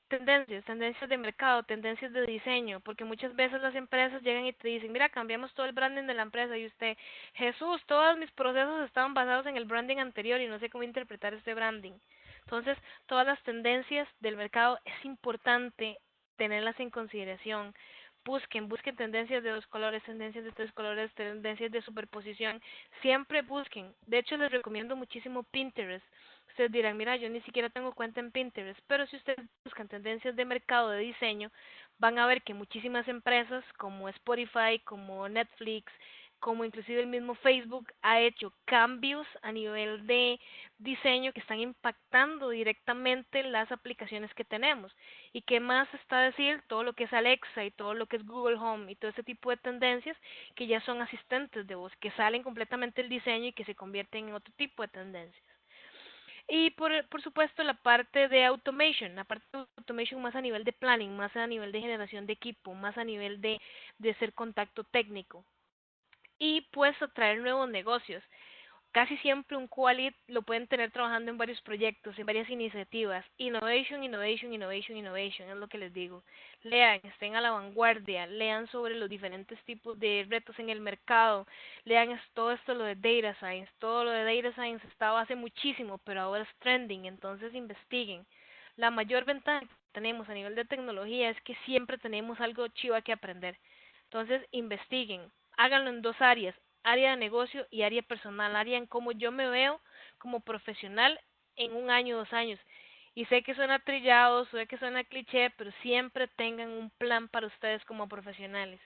tendencias de mercado, tendencias de diseño, porque muchas veces las empresas llegan y te dicen, mira, cambiamos todo el branding de la empresa y usted, Jesús, todos mis procesos estaban basados en el branding anterior y no sé cómo interpretar este branding. Entonces, todas las tendencias del mercado es importante tenerlas en consideración. Busquen tendencias de 2 colores, tendencias de 3 colores, tendencias de superposición. Siempre busquen. De hecho, les recomiendo muchísimo Pinterest. Ustedes dirán, mira, yo ni siquiera tengo cuenta en Pinterest, pero si ustedes buscan tendencias de mercado de diseño, van a ver que muchísimas empresas como Spotify, como Netflix, como inclusive el mismo Facebook ha hecho cambios a nivel de diseño que están impactando directamente las aplicaciones que tenemos. ¿Y qué más está a decir? Todo lo que es Alexa y todo lo que es Google Home y todo ese tipo de tendencias que ya son asistentes de voz, que salen completamente del diseño y que se convierten en otro tipo de tendencias. Y por supuesto la parte de automation, la parte de automation más a nivel de planning, más a nivel de generación de equipo, más a nivel de ser contacto técnico. Y pues atraer nuevos negocios. Casi siempre un qualit lo pueden tener trabajando en varios proyectos, en varias iniciativas. Innovation, innovation, innovation, innovation, es lo que les digo. Lean, estén a la vanguardia, lean sobre los diferentes tipos de retos en el mercado, lean todo esto, lo de data science. Todo lo de data science estaba hace muchísimo, pero ahora es trending, entonces investiguen. La mayor ventaja que tenemos a nivel de tecnología es que siempre tenemos algo chiva que aprender. Entonces investiguen, háganlo en 2 áreas, área de negocio y área personal, área en cómo yo me veo como profesional en un año, 2 años. Y sé que suena trillado, sé que suena cliché, pero siempre tengan un plan para ustedes como profesionales,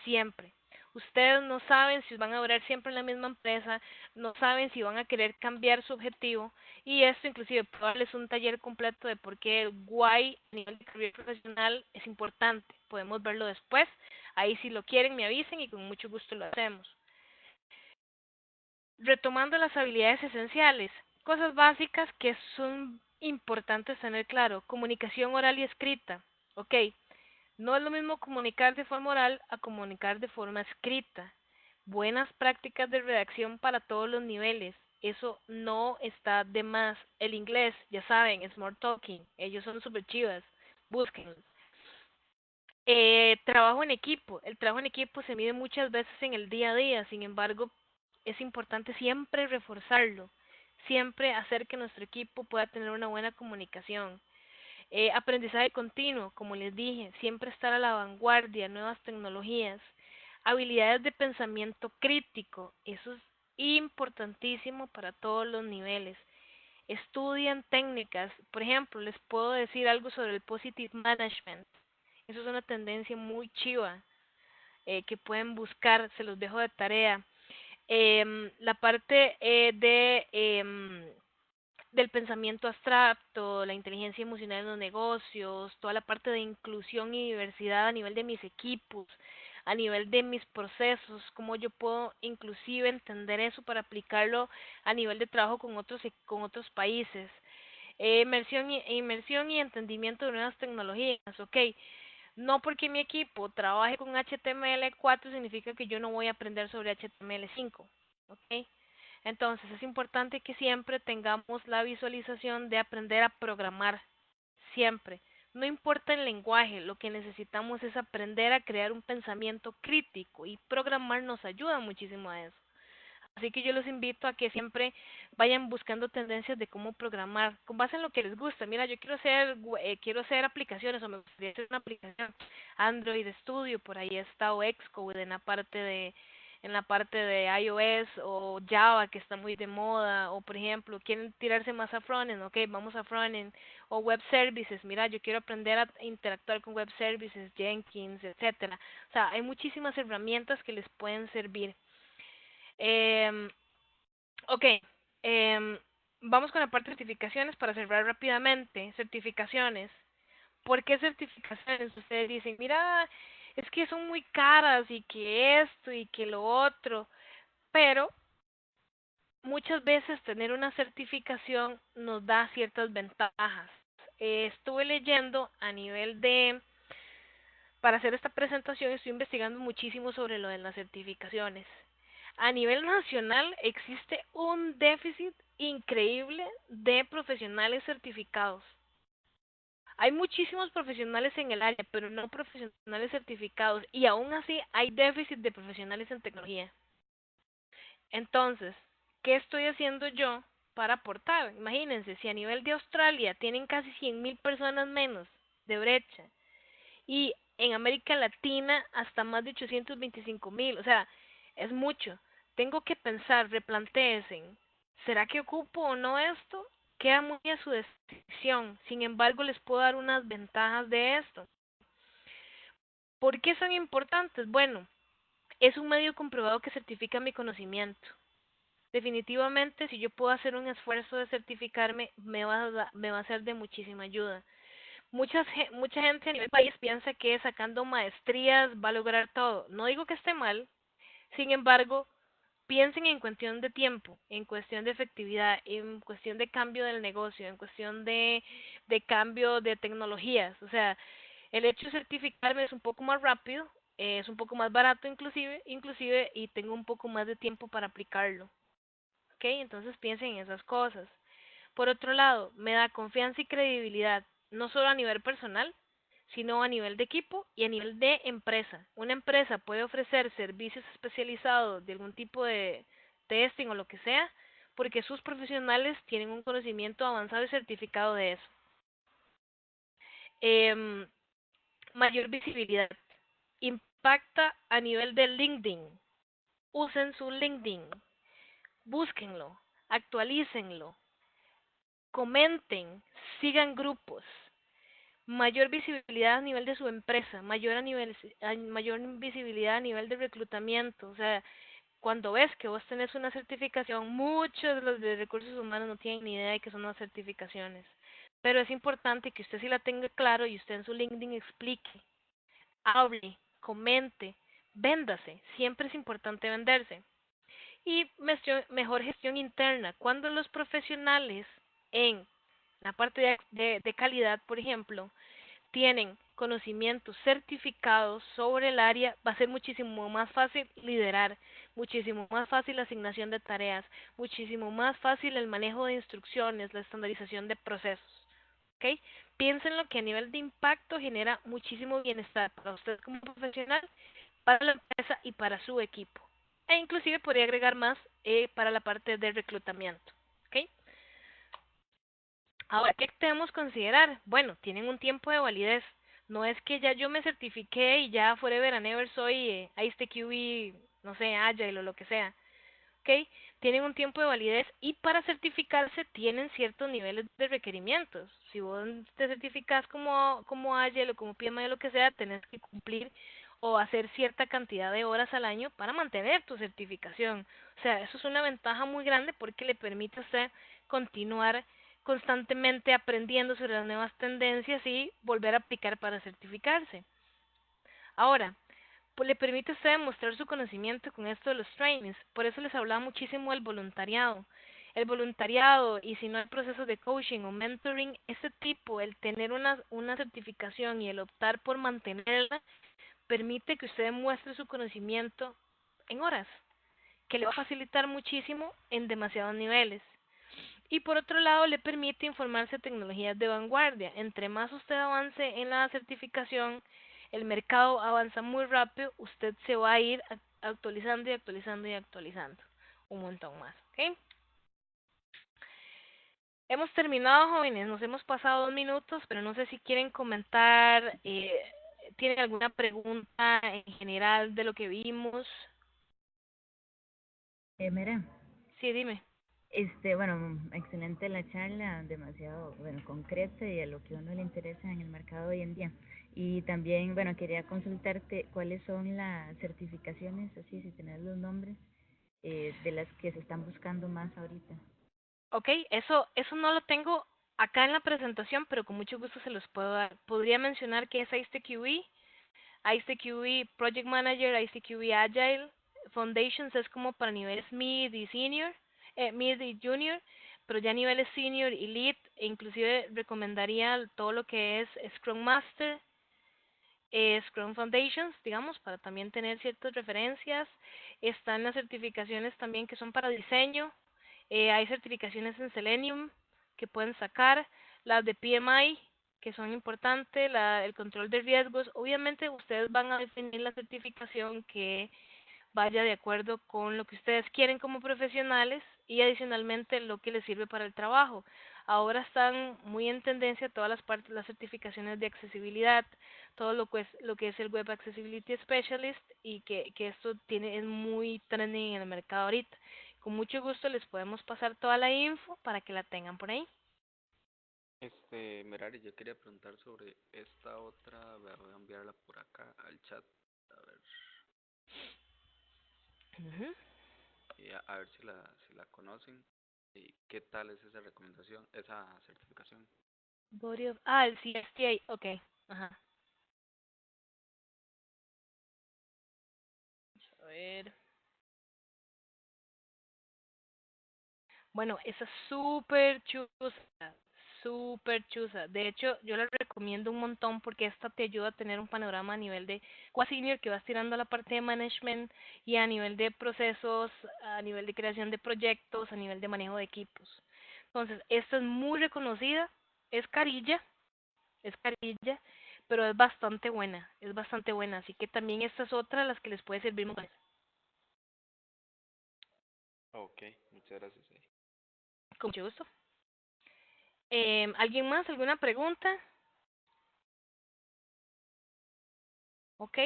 siempre. Ustedes no saben si van a durar siempre en la misma empresa, no saben si van a querer cambiar su objetivo, y esto inclusive puedo darles un taller completo de por qué el why a nivel de carrera profesional es importante. Podemos verlo después, ahí si lo quieren me avisen y con mucho gusto lo hacemos. Retomando las habilidades esenciales, cosas básicas que son importantes tener claro: comunicación oral y escrita. Ok, no es lo mismo comunicar de forma oral a comunicar de forma escrita. Buenas prácticas de redacción para todos los niveles, eso no está de más. El inglés, ya saben, smart talking, ellos son super chivas, búsquenlo. Trabajo en equipo. El trabajo en equipo se mide muchas veces en el día a día, sin embargo, es importante siempre reforzarlo, siempre hacer que nuestro equipo pueda tener una buena comunicación. Aprendizaje continuo, como les dije, siempre estar a la vanguardia, nuevas tecnologías. Habilidades de pensamiento crítico, eso es importantísimo para todos los niveles. Estudian técnicas, por ejemplo, les puedo decir algo sobre el positive management. Eso es una tendencia muy chiva que pueden buscar, se los dejo de tarea. La parte del pensamiento abstracto, la inteligencia emocional en los negocios, toda la parte de inclusión y diversidad a nivel de mis equipos, a nivel de mis procesos, cómo yo puedo inclusive entender eso para aplicarlo a nivel de trabajo con otros países. Inmersión y entendimiento de nuevas tecnologías, ok. No porque mi equipo trabaje con HTML4 significa que yo no voy a aprender sobre HTML5, ¿ok? Entonces es importante que siempre tengamos la visualización de aprender a programar, siempre. No importa el lenguaje, lo que necesitamos es aprender a crear un pensamiento crítico, y programar nos ayuda muchísimo a eso. Así que yo los invito a que siempre vayan buscando tendencias de cómo programar, con base en lo que les gusta. Mira, yo quiero hacer aplicaciones, o me gustaría hacer una aplicación Android Studio, por ahí está, o Xcode en la parte de iOS, o Java, que está muy de moda, o por ejemplo, quieren tirarse más a frontend, ok, vamos a frontend, o web services. Mira, yo quiero aprender a interactuar con web services, Jenkins, etcétera. O sea, hay muchísimas herramientas que les pueden servir. Eh, ok, em, vamos con la parte de certificaciones para cerrar rápidamente. Certificaciones. ¿Por qué certificaciones? Ustedes dicen, mira, es que son muy caras y que esto y que lo otro, pero muchas veces tener una certificación nos da ciertas ventajas. Estuve leyendo a nivel de, para hacer esta presentación, estoy investigando muchísimo sobre lo de las certificaciones. A nivel nacional existe un déficit increíble de profesionales certificados. Hay muchísimos profesionales en el área, pero no profesionales certificados, y aún así hay déficit de profesionales en tecnología. Entonces, ¿qué estoy haciendo yo para aportar? Imagínense, si a nivel de Australia tienen casi 100.000 personas menos de brecha, y en América Latina hasta más de 825.000, o sea, es mucho. Tengo que pensar, replantéense, ¿será que ocupo o no esto? Queda muy a su decisión. Sin embargo, les puedo dar unas ventajas de esto. ¿Por qué son importantes? Bueno, es un medio comprobado que certifica mi conocimiento. Definitivamente, si yo puedo hacer un esfuerzo de certificarme, me va a ser de muchísima ayuda. Mucha gente a nivel país piensa que sacando maestrías va a lograr todo. No digo que esté mal, sin embargo, piensen en cuestión de tiempo, en cuestión de efectividad, en cuestión de cambio del negocio, en cuestión de cambio de tecnologías. O sea, el hecho de certificarme es un poco más rápido, es un poco más barato inclusive, y tengo un poco más de tiempo para aplicarlo. ¿Ok? Entonces piensen en esas cosas. Por otro lado, me da confianza y credibilidad, no solo a nivel personal, sino a nivel de equipo y a nivel de empresa. Una empresa puede ofrecer servicios especializados de algún tipo de testing o lo que sea, porque sus profesionales tienen un conocimiento avanzado y certificado de eso. Em, Mayor visibilidad. Impacta a nivel de LinkedIn. usen su LinkedIn, búsquenlo, actualícenlo, comenten, sigan grupos, mayor visibilidad a nivel de su empresa, mayor visibilidad a nivel de reclutamiento. O sea, cuando ves que vos tenés una certificación, muchos de los de recursos humanos no tienen ni idea de qué son las certificaciones. Pero es importante que usted sí la tenga claro y usted en su LinkedIn explique, hable, comente, véndase. Siempre es importante venderse. Y mejor gestión interna. Cuando los profesionales en la parte de calidad, por ejemplo, tienen conocimientos certificados sobre el área, va a ser muchísimo más fácil liderar, muchísimo más fácil la asignación de tareas, muchísimo más fácil el manejo de instrucciones, la estandarización de procesos. ¿Ok? Piénsenlo que a nivel de impacto genera muchísimo bienestar para usted como profesional, para la empresa y para su equipo. E inclusive podría agregar más para la parte de reclutamiento. ¿Ok? Ahora, ¿qué debemos considerar? Bueno, tienen un tiempo de validez. No es que ya yo me certifiqué y ya forever and ever soy ISTQB, no sé, Agile o lo que sea. ¿Ok? Tienen un tiempo de validez y para certificarse tienen ciertos niveles de requerimientos. Si vos te certificas como Agile o como PMI o lo que sea, tenés que cumplir o hacer cierta cantidad de horas al año para mantener tu certificación. O sea, eso es una ventaja muy grande porque le permite a usted continuar constantemente aprendiendo sobre las nuevas tendencias y volver a aplicar para certificarse. Ahora, pues le permite a usted demostrar su conocimiento con esto de los trainings. Por eso les hablaba muchísimo del voluntariado. El voluntariado, y si no hay procesos de coaching o mentoring, ese tipo, el tener una certificación y el optar por mantenerla, permite que usted demuestre su conocimiento en horas, que le va a facilitar muchísimo en demasiados niveles. Y por otro lado, le permite informarse de tecnologías de vanguardia. Entre más usted avance en la certificación, el mercado avanza muy rápido, usted se va a ir actualizando y actualizando y actualizando un montón más. ¿Ok? Hemos terminado, jóvenes, nos hemos pasado 2 minutos, pero no sé si quieren comentar, tienen alguna pregunta en general de lo que vimos. Mira, Sí, dime. bueno, excelente la charla, demasiado, bueno, concreta y a lo que a uno le interesa en el mercado hoy en día. Y también, bueno, quería consultarte cuáles son las certificaciones, así, si tenés los nombres, de las que se están buscando más ahorita. Ok, eso no lo tengo acá en la presentación, pero con mucho gusto se los puedo dar. Podría mencionar que es ISTQB, ISTQB Project Manager, ISTQB Agile, Foundations es como para niveles mid y senior, mid y junior, pero ya niveles senior y lead, e inclusive recomendaría todo lo que es Scrum Master, Scrum Foundations, digamos, para también tener ciertas referencias. Están las certificaciones también que son para diseño. Hay certificaciones en Selenium que pueden sacar. Las de PMI, que son importantes. El control de riesgos. Obviamente ustedes van a definir la certificación que vaya de acuerdo con lo que ustedes quieren como profesionales y adicionalmente lo que les sirve para el trabajo. Ahora están muy en tendencia todas las partes, las certificaciones de accesibilidad, todo lo que es el Web Accessibility Specialist y que esto es muy trending en el mercado ahorita. Con mucho gusto les podemos pasar toda la info para que la tengan por ahí. Merari, yo quería preguntar sobre esta otra, voy a enviarla por acá al chat, a ver, Ujú. y a ver si la conocen, y qué tal es esa recomendación, esa certificación. El CSTA, ok. Ajá. A ver. Bueno, esa es súper chusa. De hecho, yo la recomiendo un montón porque esta te ayuda a tener un panorama a nivel de senior que vas tirando a la parte de management y a nivel de procesos, a nivel de creación de proyectos, a nivel de manejo de equipos. Entonces, esta es muy reconocida, es es carilla, pero es bastante buena. Así que también esta es otra de las que les puede servir mucho. Ok, muchas gracias. Con mucho gusto. ¿Alguien más? ¿Alguna pregunta? Ok,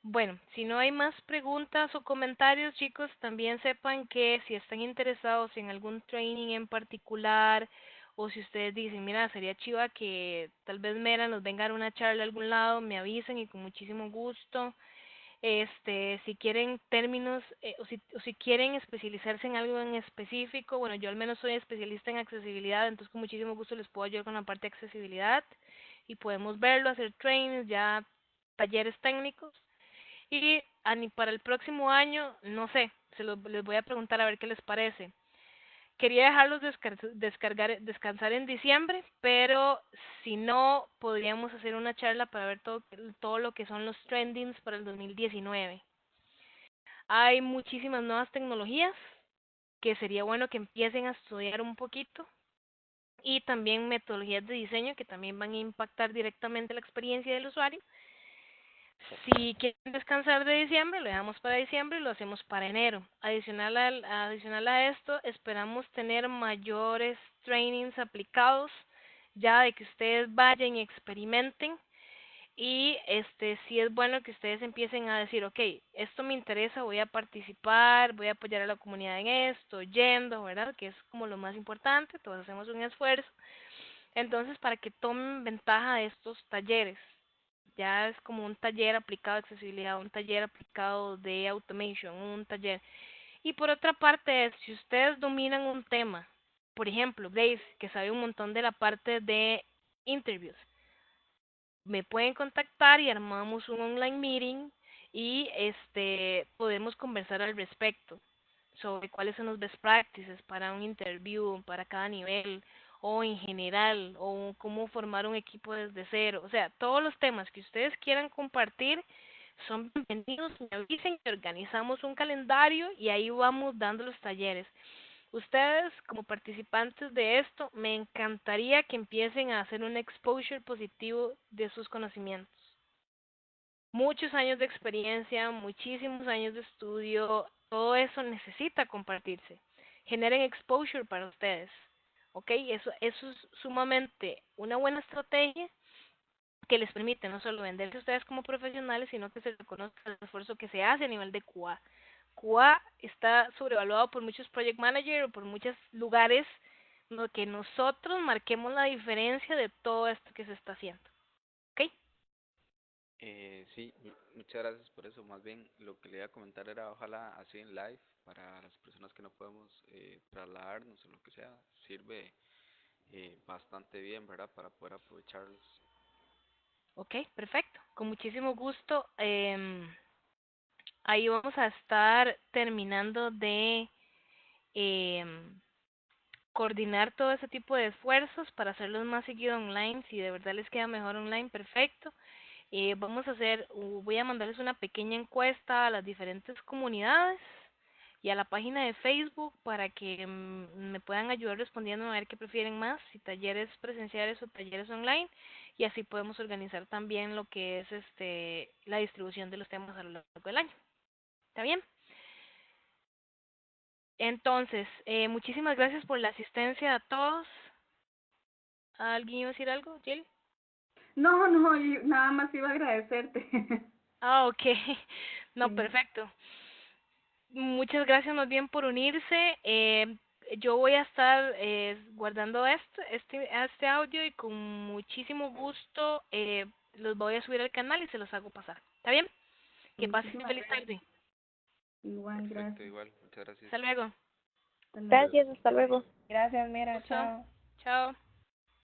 Bueno, si no hay más preguntas o comentarios, chicos, también sepan que si están interesados en algún training en particular o si ustedes dicen, mira, sería chiva que tal vez Mera nos venga a dar una charla a algún lado, me avisen y con muchísimo gusto. Si quieren términos o si quieren especializarse en algo en específico, bueno, yo al menos soy especialista en accesibilidad, entonces con muchísimo gusto les puedo ayudar con la parte de accesibilidad y podemos verlo, hacer trainings, ya talleres técnicos. Y para el próximo año, no sé, les voy a preguntar a ver qué les parece. Quería dejarlos descansar en diciembre, pero si no, podríamos hacer una charla para ver todo lo que son los trendings para el 2019. Hay muchísimas nuevas tecnologías que sería bueno que empiecen a estudiar un poquito y también metodologías de diseño que también van a impactar directamente la experiencia del usuario. Si quieren descansar de diciembre, lo dejamos para diciembre y lo hacemos para enero. Adicional a esto, esperamos tener mayores trainings aplicados, ya de que ustedes vayan y experimenten. Y sí es bueno que ustedes empiecen a decir, ok, esto me interesa, voy a participar, voy a apoyar a la comunidad en esto, yendo, ¿verdad? Que es como lo más importante, todos hacemos un esfuerzo. Entonces, para que tomen ventaja de estos talleres, ya es como un taller aplicado de accesibilidad, un taller aplicado de automation, un taller. Y por otra parte, si ustedes dominan un tema, por ejemplo, Grace, que sabe un montón de la parte de interviews, me pueden contactar y armamos un online meeting y podemos conversar al respecto sobre cuáles son los best practices para un interview, para cada nivel, o en general, o cómo formar un equipo desde cero. O sea, todos los temas que ustedes quieran compartir son bienvenidos, me avisen y organizamos un calendario y ahí vamos dando los talleres. Ustedes, como participantes de esto, me encantaría que empiecen a hacer un exposure positivo de sus conocimientos. Muchos años de experiencia, muchísimos años de estudio, todo eso necesita compartirse. Generen exposure para ustedes. ¿Ok? Eso es sumamente una buena estrategia que les permite no solo venderse a ustedes como profesionales, sino que se reconozca el esfuerzo que se hace a nivel de QA. QA está sobrevaluado por muchos project managers o por muchos lugares, lo que nosotros marquemos la diferencia de todo esto que se está haciendo. ¿Ok? Sí, muchas gracias por eso. Más bien, lo que le iba a comentar era ojalá así en live para las personas que no podemos trasladarnos o lo que sea. Sirve bastante bien, ¿verdad? Para poder aprovecharlos. Ok, perfecto. Con muchísimo gusto. Ahí vamos a estar terminando de coordinar todo ese tipo de esfuerzos para hacerlos más seguido online. Si de verdad les queda mejor online, perfecto. Voy a mandarles una pequeña encuesta a las diferentes comunidades y a la página de Facebook para que me puedan ayudar respondiendo a ver qué prefieren más, si talleres presenciales o talleres online, y así podemos organizar también lo que es la distribución de los temas a lo largo del año. ¿Está bien? Entonces, muchísimas gracias por la asistencia a todos. ¿Alguien iba a decir algo, Jill? No, no, y nada más iba a agradecerte. Ah, ok. No, Sí. perfecto. Muchas gracias más bien por unirse. Yo voy a estar guardando este audio y con muchísimo gusto los voy a subir al canal y se los hago pasar. ¿Está bien? Que pasen Muchísimas feliz gracias. tarde. Igual, Perfecto, gracias. igual. Muchas gracias. Hasta luego. Hasta luego. Gracias, hasta luego. Gracias, Mira, Gusto. chao. Chao.